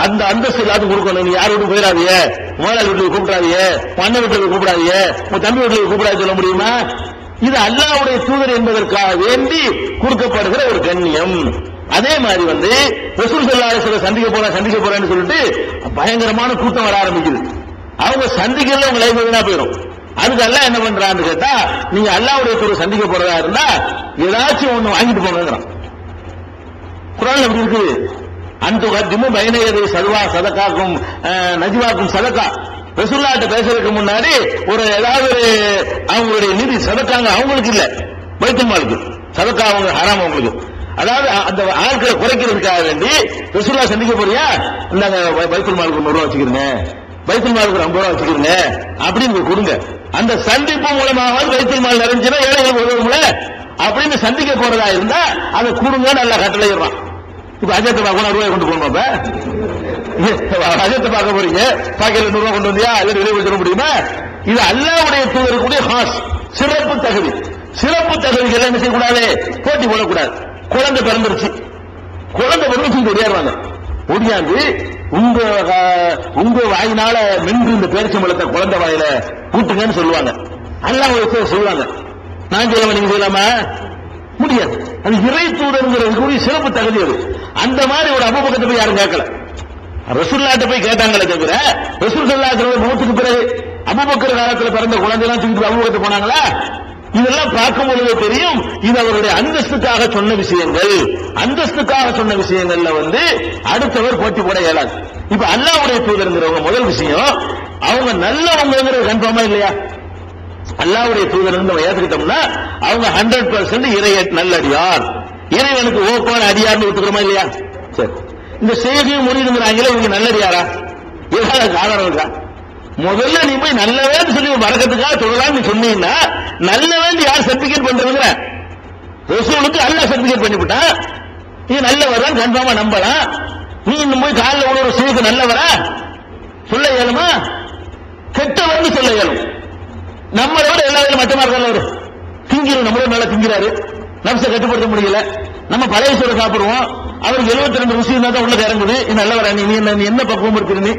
அந்த அந்தஸ்து எல்லாத்துக்கும் கொடுக்கணும். நீ யார் வீட்டுக்கு போயிடாதீங்க, முதலாளி வீட்டுக்கு கூப்பிடாதீங்க, அண்ணன் வீட்டுக்கு கூப்பிடாதீங்க, உங்க தம்பி வீட்டுக்கு கூப்பிடாது சொல்ல முடியுமா? இது அல்லாஹ்வுடைய தூதர் என்பதற்காக வேண்டி கொடுக்கப்படுகிற ஒரு கண்ணியம். அதே மாதிரி வந்து ரசூல் ஸல்லல்லாஹு அலைஹி வஸல்லம் சந்திக்க போறேன்னு சொல்லிட்டு பயங்கரமான கூட்டம் வர ஆரம்பிக்குது. அவங்க சந்திக்கல உங்க லைஃப் வீணா போயிடும். அதுக்கு அல்லாஹ் என்ன பண்றான்னு கேட்டா, நீங்க அல்லாஹ்வுடைய தூதர் சந்திக்க போறதா இருந்தா ஏதாச்சும் ஒண்ணு வாங்கிட்டு போங்கிறான். குர்ஆன்ல எப்படி இருக்குது? அன்து கத்திமு பைனயதை சதுவா சதகாக்கும் நஜ்வாக்கும் சதகா. ரசூலுல்லாஹ்ட்ட பேசுறதுக்கு முன்னாடி ஒரு ஏதாவது அவங்களுடைய நிதி சதக்காங்க அவங்களுக்கு இல்ல, பைத்துல் மாலுக்கு சதக்கா அவங்க ஹராம் அவங்களுக்கு. அதாவது அந்த ஆட்களை குறைக்கிறதுக்காக வேண்டி ரசூலுல்லாஹ் சந்திக்க போறியா, இந்தாங்க பைத்துல் மாலுக்கு 100 ரூபா வச்சுக்கிறீங்க, பைத்துல் மாலுக்கு 50 ரூபா வச்சுக்கிறீங்க அப்படின்னு கொடுங்க. அந்த சந்திப்பு மூலமாக பைத்துல் மால் நிறைஞ்சுன்னா ஏழைகளுக்கு உதவும்ல அப்படின்னு சந்திக்க போறதா இருந்தா அதை கொடுங்க, நல்லா கட்டளையிடுறான். இப்ப அஜத்தை பார்க்கணும், ரூபாய் கொண்டு போகணும். அஜத்தை பார்க்க போறீங்க, பாக்கெட்ல 100 ரூபாய் கொண்டு வந்தியா, அதை வெளியே சொல்ல முடியுமா? இது அல்லாஹ்வுடைய தூதருக்குரிய ஹாஸ் சிறப்பு தகுதி. சிறப்பு தகுதிகள் என்ன செய்யக்கூடாது, போட்டி போடக்கூடாது. குழந்தை பிறந்துருச்சு, குழந்தை பிறந்து ஒடியாடுவாங்க, ஒடியாந்து உங்க வாயினால மென்று இந்த பேரிச்சம்பழத்தை குழந்தை வாயில கூட்டுங்கன்னு சொல்லுவாங்க. அல்லாஹ் சொல்லுவாங்க, நான் சொல்லுவேன், நீங்க சொல்லாம முடியாது. அது இறை தூதர்ங்கிறது சிறப்பு தகுதி. அது அந்த மாதிரி ஒரு அபூபக்கரை போய் யாரும் கேட்கல, ரசூலுல்லாஹ்ட்ட போய் கேட்டாங்களே தவிர ரசூல் ஸல்லல்லாஹு அலைஹி வஸல்லம் மௌத்துக்கு பிறகு அபூபக்கர் காலத்துல பிறந்த குழந்தை எல்லாம் தூக்கிட்டு அபூபக்கர் போனாங்களா? இதெல்லாம் பார்க்கும் பொழுது தெரியும் இது அவருடைய அந்தஸ்துக்காக சொன்ன விஷயங்கள். அந்தஸ்துக்காக சொன்ன விஷயங்கள்ல அடுத்தவர் போட்டி போட இயலாது. இப்ப அல்லாஹ்வுடைய தூதர்ங்கிறவங்க முதல் விஷயம் அவங்க நல்லவங்கிறது கன்ஃபார்மா இல்லையா? அல்லாஹ்வுடைய தூதர் நம்ம ஏத்துக்கிட்டோம்னா அவங்க 100% இறை நல்லடியார், இறைவனுக்கு ஓப்பான அடியார்னு ஒத்துக்கிறோமா இல்லையா? சரி, இந்த செய்தியும் முடியுங்கிறாங்களே இவங்க நல்லடியாரா? ஏதாவது ஆதாரம் இருக்கா? முதல்ல நீ போய் நல்லவேன்னு சொல்லி வரக்கத்துக்காக சொல்லலாம் நீ சொன்னீங்கன்னா நல்லவேன்னு யார் சர்டிபிகேட் பண்றதுங்கிற? ரசூலுக்கு அல்லாஹ் சர்டிபிகேட் பண்ணிவிட்டா நீ நல்லவரா கன்ஃபார்மா நம்பலாம். நீ இன்னும் போய் காலில் ஒரு செய்தி நல்லவரா சொல்ல இயலுமா? கெட்டவர்னு சொல்ல இயலும். நம்மளை விட எல்லாரும் மட்டமா இருக்காரு, திங்கிறோம், நம்மளே நல்லா திங்கிறாரு, நம்சை கட்டுப்படுத்த முடியல. நம்ம பழைய சோறு சாப்பிடுவோம், அவருக்கு 72 ருசி இருந்தா தான் உள்ள இறங்குது. நல்லவரா நீ என்ன பக்குவம் இருக்கிறது?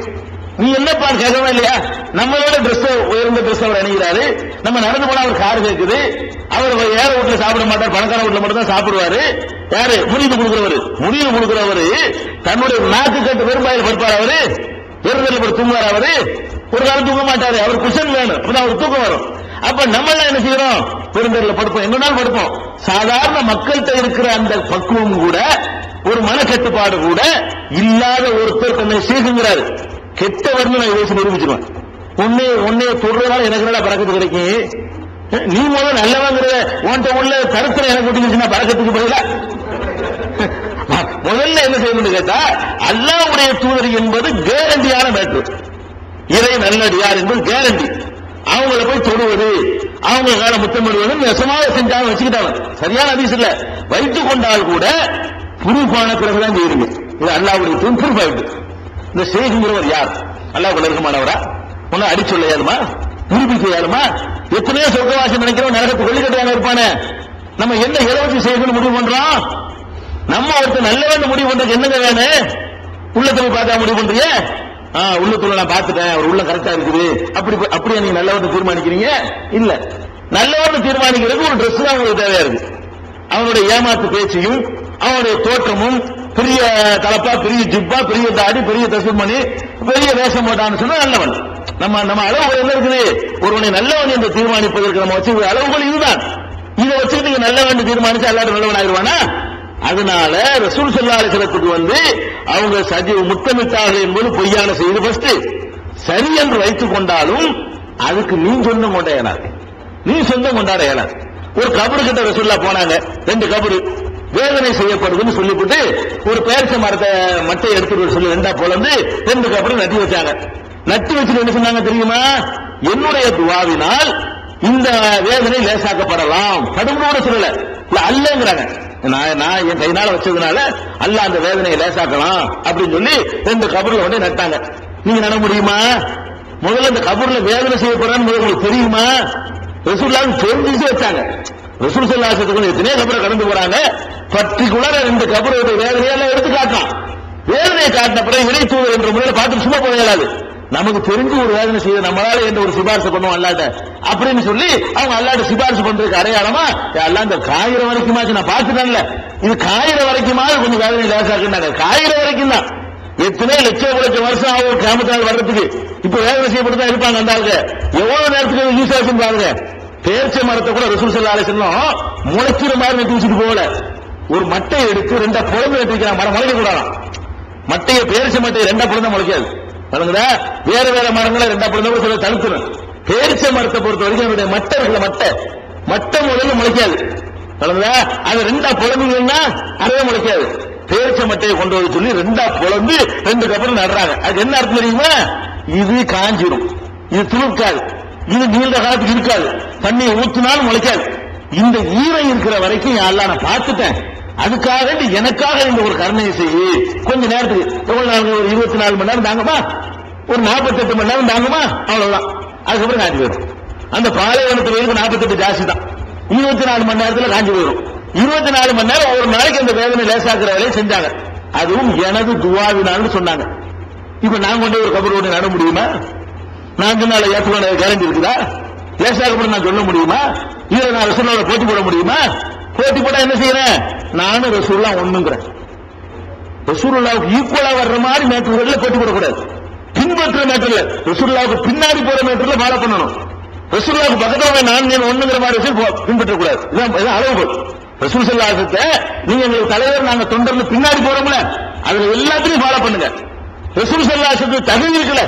நீ என்னப்பா கேட்கவே இல்லையா? நம்மளோட ட்ரெஸ் உயர்ந்த ட்ரெஸ் அவர் அணிகிறாரு, நம்ம நடந்து போனா அவர் கார் கேட்குது. அவர் ஏழை வீட்டுல சாப்பிட மாட்டார், பணக்கார வீட்டுல மட்டும் தான் சாப்பிடுவாரு. யாரு? முடிவு கொடுக்கிறவரு. முடிவு கொடுக்கிறவரு தன்னுடைய நாக்கு கட்டு வெறும்பாயில் படுப்பார். அவரு வெறுதல் படுத்து தூங்குவார். அவரு ஒரு காலம் தூங்க மாட்டாரு, அவர் குஷன் வேணும், அப்பதான் அவர் தூக்கம் வரும். அப்ப நம்ம எல்லாம் என்ன செய்யறோம்? பெருந்தரில் படுப்போம், எங்க நாள் படுப்போம். சாதாரண மக்கள்கிட்ட இருக்கிற அந்த பக்குவம் கூட, ஒரு மனக்கட்டுப்பாடு கூட இல்லாத ஒருத்தர் தன்னை சீகுங்கிறாரு. கெட்டவர்னு நான் யோசிச்சு நிரூபிச்சிருவேன். உன்னைய தொடுறதுனால எனக்கு நல்லா பறக்கத்து கிடைக்கும். நீ முதல்ல நல்லவங்கிறத உன்கிட்ட உள்ள கருத்துல எனக்கு விட்டுச்சுன்னா பறக்கத்துக்கு பதிலா முதல்ல என்ன செய்யணும்னு கேட்டா அல்லாஹ்வுடைய தூதர் என்பது கேரண்டியான மேட்டர். இறை நல்லடியார் என்பது கேரண்டி. அவங்கள போய் தொடுவது, அவங்க கால முத்தமிடுவது நெசமாக செஞ்சாலும் வச்சுக்கிட்டாங்க. சரியான ஹதீஸ் இல்ல, வைத்துக் கொண்டால் கூட புரூஃபான பிறகுதான் செய்யுங்க. இது அல்லாஹ்வுடைய தூதர் ப்ரூஃப் ஆயிட்டு. இந்த செய்திங்கிறவர் யார்? அல்லாஹ்வுக்கு நெருக்கமானவரா? ஒன்னு அடி சொல்ல இயலுமா? நிரூபிக்க இயலுமா? எத்தனையோ சொர்க்கவாசி நினைக்கிறோம் நரகத்துக்கு கொள்ளிக்கட்டையான இருப்பானே. நம்ம என்ன இலவசி செய்யணும்னு முடிவு பண்றோம்? நம்ம ஒருத்தர் நல்லவன்னு முடிவு பண்றதுக்கு என்னங்க வேணும்? உள்ளத்துல பார்த்தா முடிவு பண்றீங்க? உள்ளத்துல நான் பார்த்துட்டேன், அவர் உள்ள கரெக்டா இருக்குது, அப்படியே நீங்க நல்லவன்னு தீர்மானிக்கிறீங்க? இல்ல, நல்லவன்னு தீர்மானிக்கிறது ஒரு ட்ரெஸ் தான் உங்களுக்கு தேவையா இருக்கு. அவனுடைய ஏமாத்து பேச்சையும் அவனுடைய தோற்றமும், பெரிய தலப்பா, பெரிய ஜிப்பா, பெரிய தாடி, பெரிய தசுமணி, பெரிய வேஷம் போட்டான்னு சொன்னா நல்லவன். நம்ம அளவுகள் என்ன இருக்குது? ஒருவனை நல்லவன் என்று தீர்மானிப்பதற்கு நம்ம வச்சு அளவுகள் இதுதான். இதை வச்சுட்டு நீங்க நல்லவன் தீர்மானிச்சு எல்லாரும் நல்லவன் ஆயிடுவானா? அதனால ரசூல் ஸல்லல்லாஹு அலைஹி வஸல்லத்துக்கு அவங்க முத்தமிட்டார்கள் என்பது பொய்யான செய்தி. ஃபர்ஸ்ட் சரி என்று வைத்துக் கொண்டாலும் அதுக்கு நீ சொந்தம் கொண்டாட இயலாது. நீ சொந்தம் கொண்டாட இயலாது. ஒரு கபரு கிட்ட ரசூலுல்லாஹ் போனாங்க, 2 கபரு வேதனை செய்யப்படுதுன்னு சொல்லிவிட்டு ஒரு பேரிச்ச மரத்தை மட்டை எடுத்துட்டு சொல்லி 2 பொளந்து 2 கபரு நட்டி வச்சாங்க. நட்டி வச்சுட்டு என்ன சொன்னாங்க தெரியுமா? என்னுடைய துவாவினால் இந்த வேதனை லேசாக்கப்படலாம். கடுமையோட சொல்லல, அல்லங்கிறாங்க. நான் என் கையினால வச்சதுனால அல்லாஹ் அந்த வேதனையை லேசாக்கலாம் அப்படின்னு சொல்லி 2 கபர்ல வந்து நட்டாங்க. நீங்க நட முடியுமா? முதல்ல இந்த கபர்ல வேதனை செய்யப்படுறான்னு உங்களுக்கு தெரியுமா? ரசூலுல்லாஹ் தெரிஞ்சு வச்சாங்க. ரசூல் ஸல்லல்லாஹு அலைஹி வஸல்லம் எத்தனை கபரை கடந்து போறாங்க, பர்டிகுலரா 2 கபரோட வேதனையெல்லாம் எடுத்து காட்டலாம். வேதனையை காட்டின பிறகு இறை தூதர் என்ற முறையில் பார்த்து சும்மா போக இயலாது. நமக்கு தெரிஞ்சு ஒரு வேதனை செய்ய நம்மளால எந்த ஒரு சிபாரிசு பண்ணுவோம் அல்லாட்ட அப்படின்னு சொல்லி அவங்க அல்லாட்ட சிபாரிசு பண்றதுக்கு அடையாளமா எல்லாம் இந்த காயிற வரைக்குமாச்சு நான் பார்த்துட்டேன்ல, இது காயிற வரைக்குமாவது கொஞ்சம் வேதனை லேசாக்குனாங்க. காயிற வரைக்கும் தான். எத்தனை லட்சம் வருஷம் ஆகும் கிராமத்தால் வர்றதுக்கு. இப்ப வேதனை செய்யப்பட்டு தான் இருப்பாங்க. அந்த ஆளுக்கு எவ்வளவு நேரத்துக்கு யூஸ் ஆச்சுன்னு பாருங்க. பேரிச்ச மரத்தை கூட ரசூல் ஸல்லல்லாஹு அலைஹி வஸல்லம் முளைக்கிற மாதிரி நட்டு வச்சுட்டு போகல. ஒரு மட்டையை எடுத்து 2 புலந்து நட்டு வைக்கிற மரம் முளைக்க கூடாதான். மட்டையை பேரிச்ச மட்டையை 2 புலந்தா முளைக்காது. பாருங்கடா, வேற வேற மரங்களை 2 புலந்தா சில தடுத்துரும். பேரிச்ச மரத்தை பொறுத்த வரைக்கும் அதனுடைய மட்டை இருக்குல்ல, மட்டை முதல்ல முளைக்காது. பாருங்கடா, அது 2 புலந்தீங்கன்னா அதுவே முளைக்காது. பேரிச்ச மட்டையை கொண்டு வந்து சொல்லி 2 புலந்து 2 கபரு நடுறாங்க. அது என்ன அர்த்தம் தெரியுமா? இது காஞ்சிரும், இது துளுக்காது, இது நீண்ட காலத்துக்கு இருக்காது, தண்ணியை ஊற்றினாலும் முளைக்காது. இந்த ஈரம் இருக்கிற வரைக்கும் அல்லாஹ் நான் பார்த்துட்டேன், அதுக்காக எனக்காக இந்த ஒரு கருணையை செய்யு. கொஞ்ச நேரத்துக்கு எவ்வளவு நாள்? ஒரு 24 மணி நேரம் தாங்குமா? ஒரு 48 மணி நேரம் தாங்குமா? அவ்வளவுதான். அதுக்கப்புறம் காஞ்சி போயிடும். அந்த பாலைவனத்து வரைக்கும் 48 ஜாஸ்தி தான். 24 மணி நேரத்தில் காஞ்சி போயிடும். 24 மணி நேரம் ஒரு நாளைக்கு அந்த வேதனை லேசாக்குற வேலையை செஞ்சாங்க. அதுவும் எனது துவாவினான்னு சொன்னாங்க. இப்ப நான் கொண்டு ஒரு கபரோடு நட முடியுமா? நான் சொன்னால ஏற்றுக்கொள்ள கேரண்டி இருக்குதா? லேசாக்கப்படும் நான் சொல்ல முடியுமா? இதுல நான் ரசூலுல்லாஹ் போட்டி போட முடியுமா? போட்டி போட்டா என்ன செய்யறேன்? நானும் ரசூலுல்லாஹ் ஒண்ணுங்கிறேன். ரசூலுல்லாஹ்வுக்கு ஈக்குவலா வர்ற மாதிரி மேட்டர்ல போட்டி போடக்கூடாது. பின்பற்ற மேட்டர்ல ரசூலுல்லாஹ்வுக்கு பின்னாடி போற மேட்டர்ல ஃபாலோ பண்ணணும். ரசூலுல்லாஹ்வுக்கு பக்கத்துல நான் நீ ஒண்ணுங்கிற மாதிரி வச்சு பின்பற்ற கூடாது. இதான் அளவுகோல். ரசூல் ஸல்லல்லாஹு அலைஹி வஸல்லம் நீங்க எங்களுக்கு தலைவர் நாங்க தொண்டர்ல பின்னாடி போறோம்ல, அதுல எல்லாத்தையும் ஃபாலோ பண்ணுங்க. ரசூல் ஸல்லல்லாஹு அலைஹி வஸல்லம் தகுதி இருக்குல்ல,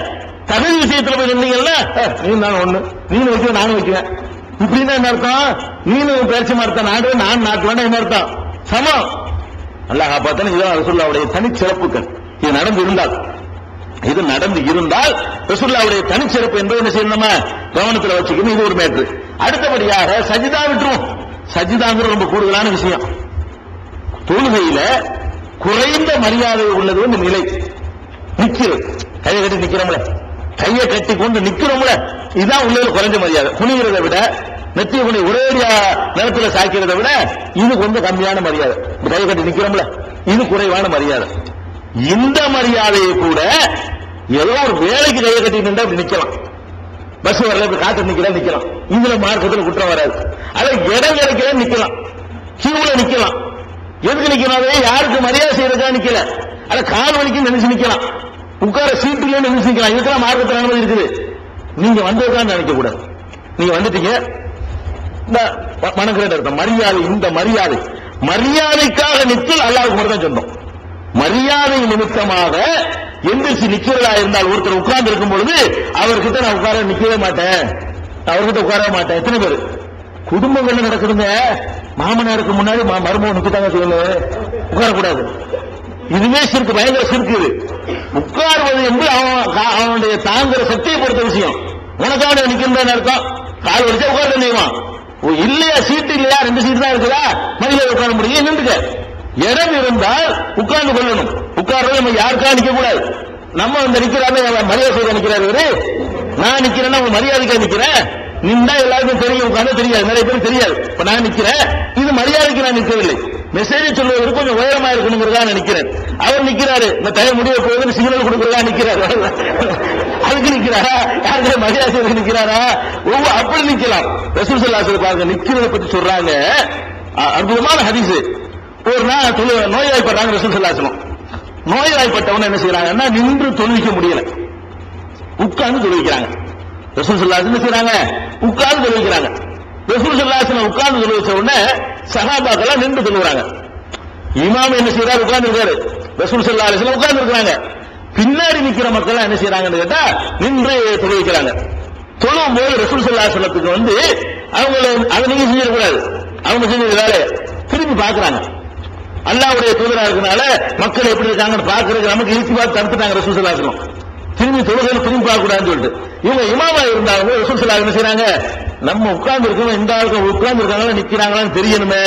தகுதி விஷயத்துல போய் நின்னீங்கல்ல, நீ நான் ஒண்ணு, நீனு வைக்க நானும் வைக்குவேன், இப்படின்னா என்ன அர்த்தம்? நீனும் பேச்சு மறுத்த நாடு, நான் நாட்டு வேண்டாம், என்ன அர்த்தம்? சமம். அல்லாஹ் பார்த்தா இதுதான் ரசூலுல்லாஹ்வுடைய தனிச்சிறப்புகள். இது நடந்து இருந்தால் ரசூலுல்லாஹ்வுடைய தனிச்சிறப்பு என்பது என்ன செய்யணும், நம்ம கவனத்தில் வச்சுக்கணும். இது ஒரு மேட்ரு. அடுத்தபடியாக சஜிதா விட்டுரும். சஜிதாங்கிற ரொம்ப கூடுதலான விஷயம். தொழுகையில குறைந்த மரியாதை உள்ளது வந்து நிலை நிக்கிறது. கையை கட்டி நிக்கிறோம்ல, கையை கட்டி கொண்டு நிக்கிறோம்ல, இதுதான் உள்ளது குறைஞ்ச மரியாதை. குனிகிறத விட, நெத்திய குனி ஒரேடியா நேரத்தில் சாய்க்கிறத விட இது கொஞ்சம் கம்மியான மரியாதை. கையை கட்டி நிக்கிறோம்ல, இது குறைவான மரியாதை. இந்த மரியாதையை கூட ஏதோ ஒரு வேலைக்கு கையை கட்டி நின்று அப்படி நிக்கலாம். பஸ் வரல காத்து நிக்கலாம். இதுல மார்க்கத்தில் குற்றம் வராது. அதை இடம் கிடைக்கல நிக்கலாம், கியூல நிக்கலாம். எதுக்கு நிக்கணும்? யாருக்கு மரியாதை செய்யறதுக்காக நிக்கல, அத கால் வலிக்கு நினைச்சு நிக்கலாம், உட்கார சீட்டுல நினைச்சு நிக்கலாம். இதுக்கெல்லாம் மார்க்கத்தில் அனுமதி இருக்குது. நீங்க வந்ததுதான் நினைக்க கூடாது. நீங்க வந்துட்டீங்க, இந்த வணங்குற அர்த்தம் மரியாதை. இந்த மரியாதைக்காக நிற்கல் அல்லாஹ்வுக்கு மட்டும் தான் சொந்தம். மரியாதை நிமித்தமாக எந்திரிச்சு நிக்கிறதா இருந்தால், ஒருத்தர் உட்கார்ந்து இருக்கும் பொழுது அவர்கிட்ட நான் உட்கார நிக்கவே மாட்டேன், அவர்கிட்ட உட்கார மாட்டேன். எத்தனை பேர் குடும்பங்கள்ல நடக்குதுங்க? மாமனாருக்கு முன்னாடி மருமகன் நிக்கத்தாங்க செய்யணும், உட்காரக்கூடாது. இதுவே சிறுக்கு, பயங்கர சிறுக்கு. இது உட்காருவது என்பது அவனுடைய தாங்குற சக்தியை பொறுத்த விஷயம். உனக்காக நிக்கின்ற அர்த்தம். கால் வலிச்சா உட்கார்ந்து நினைவான். இல்லையா, சீட்டு இல்லையா, 2 சீட்டு தான் இருக்குதா, மரியாதை உட்கார முடியும். நின்றுக்க இடம் இருந்தால் உட்கார்ந்து கொள்ளணும். உட்கார்றது நம்ம யாருக்காக நிக்க கூடாது. நம்ம வந்து நிக்கிறாரு, மரியாதை செய்ய நிக்கிறாரு. நான் நிக்கிறேன்னா உங்க மரியாதைக்காக நிக்கிறேன். நின்றா எல்லாருக்கும் தெரியும், உட்கார்ந்து தெரியாது, நிறைய பேருக்கு தெரியாது. இப்ப நான் நிக்கிறேன், இது மரியாதைக்கு நான் நிற்கவில்லை, மெசேஜ் சொல்வதற்கு கொஞ்சம் உயரமா இருக்கணுங்கிறதா நிக்கிறேன். அவர் நிக்கிறாரு, இந்த டைம் முடிய போகுதுன்னு சிக்னல் கொடுக்கறதா நிக்கிறாரு. அதுக்கு நிக்கிறாரா? யாருக்கு மரியாதை நிக்கிறாரா? அப்படி நிக்கலாம். ரசூல் ஸல்லல்லாஹு அலைஹி வஸல்லம் பாருங்க, நிக்கிறத பத்தி சொல்றாங்க. அற்புதமான ஹதீஸ். ஒரு நாள் நோய்வாய்ப்படுறாங்க ரசூல் ஸல்லல்லாஹு அலைஹி வஸல்லம். நோய்வாய்ப்பட்டவன என்ன செய்யறாங்கன்னா, நின்று தொழுவிக்க முடியல, உட்கார்ந்து தொழுவிக்கிறாங்க. ரசூல் ஸல்லல்லாஹு அலைஹி வஸல்லம் என்ன செய்யறாங்க? உட்கார்ந்து தொழுவிக்கிறாங்க. ரசூல் ஸல்லல்லாஹு அலைஹி வஸல்லம் உட்கார்ந்து தொழுவிச்ச உடனே சஹாபாக்கள் நின்று தொழுகிறாங்க. இமாம் என்ன செய்யறாரு? உட்கார்ந்து இருக்காரு. ரசூல் ஸல்லல்லாஹு அலைஹி வஸல்லம் உட்கார்ந்து இருக்காங்க. பின்னாடி நிக்கிற மக்கள் என்ன செய்யறாங்கன்னு கேட்டா, நின்று தொழுவிக்கிறாங்க. தொழும் போது ரசூல் ஸல்லல்லாஹு அலைஹி வஸல்லத்துக்கு வந்து அவங்க அதை நீங்க செஞ்சிடக்கூடாது, அவங்க செஞ்ச வேலையை திரும்பி பாக்குறாங்க. அல்லாஹ்வுடைய தூதரா இருக்கனால மக்கள் எப்படி இருக்காங்கன்னு பாக்குறதுக்கு நமக்கு ஈஸி பார்த்து தடுத்துட்டாங்க ரசூல் ஸல்லல்லாஹு அலைஹி வஸல்லம். திரும்பி தொழுகையில திரும்பி பார்க்க கூடாதுன்னு சொல்லிட்டு இவங்க இமாமா இருந்தாங்க. ரசூல் ஸல்லல்லாஹு அலைஹி வஸல்லம் என்ன செய்றாங்க? நம்ம உட்கார்ந்து இருக்கோம், இந்த ஆளுக்கு உட்கார்ந்து இருக்காங்களா நிக்கிறாங்களான்னு தெரியணுமே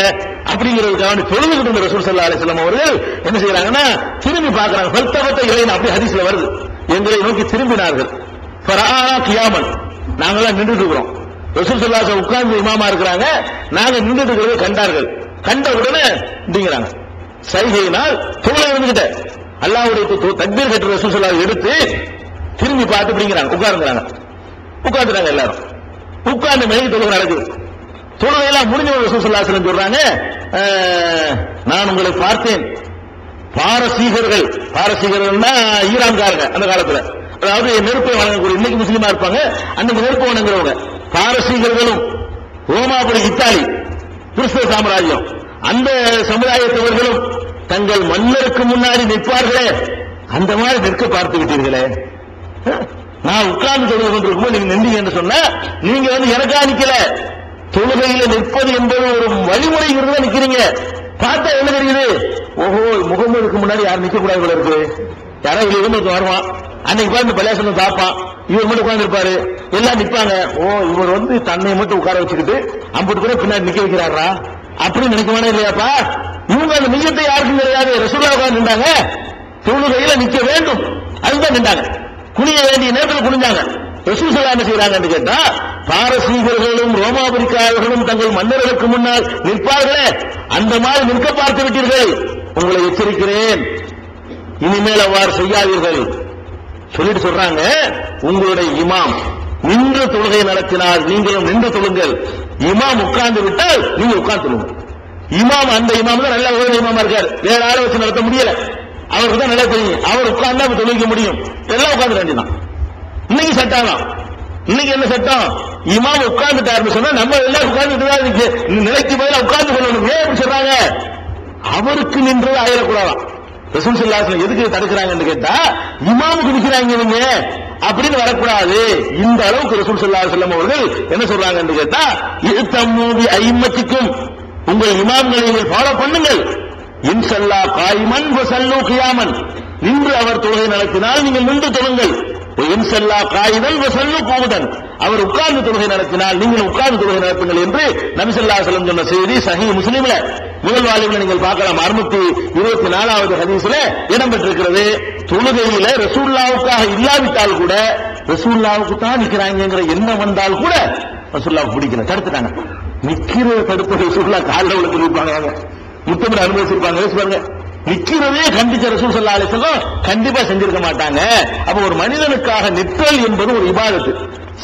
அப்படிங்கிறதுக்காக தொழுதுகிட்டு இருந்த ரசூல் ஸல்லல்லாஹு அலைஹி வஸல்லம் அவர்கள் என்ன செய்யறாங்கன்னா, திரும்பி பார்க்கறாங்க. ஃபல்தவத்த இலைனா, அப்படி ஹதீஸ்ல வருது, எங்களை நோக்கி திரும்பினார்கள். ஃபரஆனா கியாமன், நாங்கெல்லாம் நின்றுட்டு இருக்கிறோம். ரசூல் ஸல்லல்லாஹு அலைஹி வஸல்லம் உட்கார்ந்து இமாமா இருக்கிறாங்க, நாங்க நின்றுட்டு இருக்கிறத கண்டார்கள். கண்ட உடனே அப்படிங்கிறாங்க, சைகையினால் தொழுகை வந்துகிட்ட அல்லாஹ்வுடைய தக்பீர் கட்டுற ரசூல் ஸல்லல்லாஹு அலைஹி வஸல்லம் எடுத்து திரும்பி பார்த்து அப்படிங்கிறாங்க, உட்கார்ந்துறாங்க. உட்கார்ந்துறாங்க எல்லாரும். உட்கார்ந்து மெழுகி தொழுகை நடக்குது. தொழுகையெல்லாம் முடிஞ்ச ரசூல் ஸல்லல்லாஹு அலைஹி வஸல்லம் சொல்றாங்க, நான் உங்களை பார்த்தேன். பாரசீகர்கள்னா ஈரான்காரங்க அந்த காலத்துல, அதாவது நெருப்பை வணங்கக்கூடிய, இன்னைக்கு முஸ்லீமா இருப்பாங்க, அன்னைக்கு நெருப்பு வணங்குறவங்க. பாரசீகர்களும் ரோமாபுரி இத்தாலி கிறிஸ்தவ சாம்ராஜ்யம், அந்த சமுதாயத்தவர்களும் தங்கள் மன்னருக்கு முன்னாடி நிற்பார்களே, அந்த மாதிரி நிற்க பார்த்து விட்டீர்களே. நான் உட்கார்ந்து தொழுகை கொண்டிருக்கும் நீங்க நின்றீங்க என்று சொன்னா, நீங்க வந்து எனக்கா நிக்கல, தொழுகையில நிற்பது என்பது ஒரு வழிமுறை இருந்தா நிக்கிறீங்க. பார்த்தா என்ன தெரியுது? ஓஹோ, முகமதுக்கு முன்னாடி யாரும் நிக்க கூடாது போல இருக்கு. யாராவது இருந்து வருவான், அன்னைக்கு பார்த்து பள்ளியாசனம் பார்ப்பான், இவர் மட்டும் உட்கார்ந்து இருப்பாரு, எல்லாம் நிற்பாங்க. ஓ, இவர் வந்து தன்னை மட்டும் உட்கார வச்சுக்கிட்டு அம்புட்டு கூட பின்னாடி நிக்க வைக்கிறாரா அப்படின்னு நினைக்கவானே இல்லையாப்பா? இவங்க அந்த நிஜத்தை யாருக்கும் கிடையாது. ரசூலுல்லாஹ் உட்கார்ந்து நின்றாங்க, தொழுகையில நிக்க வேண்டும், அதுதான் நின்றாங்க. குனிய வேண்டிய நேரத்தில் குனிஞ்சாங்க. ரசூல் ஸல்லல்லாஹு அலைஹி வஸல்லம் என்ன செய்றாங்கன்னு கேட்டா, பாரசீகர்களும் ரோமாபுரிக்காரர்களும் தங்கள் மன்னர்களுக்கு முன்னால் நிற்பார்களே, அந்த மாதிரி நிற்க பார்த்து விட்டீர்கள், உங்களை எச்சரிக்கிறேன், இனிமேல் அவ்வாறு செய்யாதீர்கள் சொல்லிட்டு சொல்றாங்க. உங்களுடைய இமாம் நின்று தொழுகை நடத்தினால் நீங்களும் நின்று தொழுங்கள், இமாம் உட்கார்ந்து விட்டால் நீங்க உட்கார்ந்து தொழுங்க. இமாம், அந்த இமாம் தான் நல்ல உயர்ந்த இமாமா இருக்காரு, வேற ஆளை வச்சு நடத்த முடியல, அவருக்கு தான் நல்லா தெரியும், அவர் உட்கார்ந்தா தொழுவிக்க முடியும், எல்லாம் உட்கார்ந்து வேண்டியதான். இன்னைக்கு சட்டம் இன்னைக்கு என்ன சட்டம்? இமாம் உட்கார்ந்துட்டாருன்னு சொன்னா நம்ம எல்லாம் உட்கார்ந்துட்டு நிலைக்கு பதிலாக உட்கார்ந்து கொள்ளணும். ஏன் அப்படி சொல்றாங்க? அவருக்கு நின்றது ஆயிடக்கூடாதான். ரசூல் ஸல்லல்லாஹு அலைஹி வஸல்லம் எதுக்கு தடுக்கிறாங்கன்னு கேட்டா, இமாமுக்கு நிற்கிறாங்க இவங்க அப்படின்னு வரக்கூடாது. இந்த அளவுக்கு ரசூல் ஸல்லல்லாஹு அலைஹி வஸல்லம் அவர்கள் என்ன சொல்றாங்கன்னு கேட்டா, இத்தம்மு பி ஐம்மத்திக்கும், உங்கள் இமாம்களை நீங்கள் ஃபாலோ பண்ணுங்கள். இன்ஷல்லா காயிமன் வஸல்லு கியாமன், நின்று அவர் தொழுகை நடத்தினால் நீங்கள் நின்று தொழுங்கள். இன்ஷல்லா காயிதன் வஸல்லு கூதன், அவர் உட்கார்ந்து தொழுகை நடத்தினால் நீங்கள் உட்கார்ந்து தொழுகை நடத்துங்கள் என்று நபி ஸல்லல்லாஹு அலைஹி வஸல்லம் சொன்ன செய்தி சஹீஹ் முஸ்லிம்ல முதல் வால்யூம்ல நீங்கள் பார்க்கலாம். 624வது ஹதீஸ்ல இடம்பெற்றிருக்கிறது. தொழுகையில ரசூலுல்லாஹ்வுக்காக இல்லாவிட்டால் கூட ரசூலுல்லாஹ்வுக்கு தான் நிக்கிறாங்கங்கிற எண்ணம் வந்தால் கூட ரசூலுல்லாஹ்வுக்கு பிடிக்கல, தடுத்துட்டாங்க. நிக்கிற தடுப்பு ரசூலுல்லாஹ் கால்ல விழுந்து இருப்பாங்க, முத்தமிழ் அனுபவிச்சிருப்பாங்க. பாருங்க, நிக்கிறதே கண்டிச்ச ரசூல் ஸல்லல்லாஹு அலைஹி வஸல்லம் கண்டிப்பா செஞ்சிருக்க மாட்டாங்க. அப்ப ஒரு மனிதனுக்காக நிற்றல் என்பது ஒரு இபாதத்து.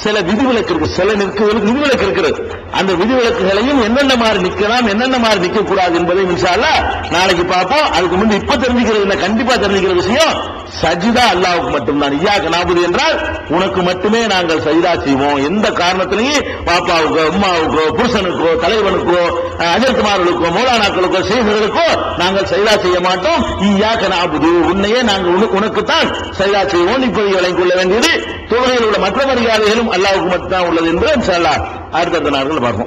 சில விதிவிலக்கு இருக்கு, சில விதிவிலக்கு இருக்கிறது. அந்த விதிவிலக்குகளையும் என்னென்ன மாதிரி நிக்கலாம், என்னென்ன மாதிரி நிக்க கூடாது என்பதை இன்ஷா அல்லாஹ் நாளைக்கு பார்ப்போம். அதுக்கு முன்பு இப்ப தெரிஞ்சுக்கிறது, கண்டிப்பா தெரிஞ்சுக்கிற விஷயம் சஜிதா அல்லாஹ்வுக்கு மட்டும்தான். இய்யாக நஅபுது என்றால் உனக்கு மட்டுமே நாங்கள் சஜிதா செய்வோம். எந்த காரணத்திலையும் பாப்பாவுக்கோ, அம்மாவுக்கோ, புருஷனுக்கோ, தலைவனுக்கோ, அஜர்குமார்களுக்கோ, மௌலானாக்களுக்கோ, ஷேഖுகளுக்கோ நாங்கள் சஜிதா செய்ய மாட்டோம். இய்யாக நஅபுது, உன்னையே நாங்கள் உனக்குத்தான் சஜிதா செய்வோம். இப்போது விளங்கிக் கொள்ள வேண்டியது தொழுகையில் உள்ள மற்ற மரியாதைகளும் அல்லாஹ்வுக்கு மட்டும்தான் உள்ளது என்று இன்ஷா அல்லாஹ் அடுத்த நாட்கள் பார்ப்போம்.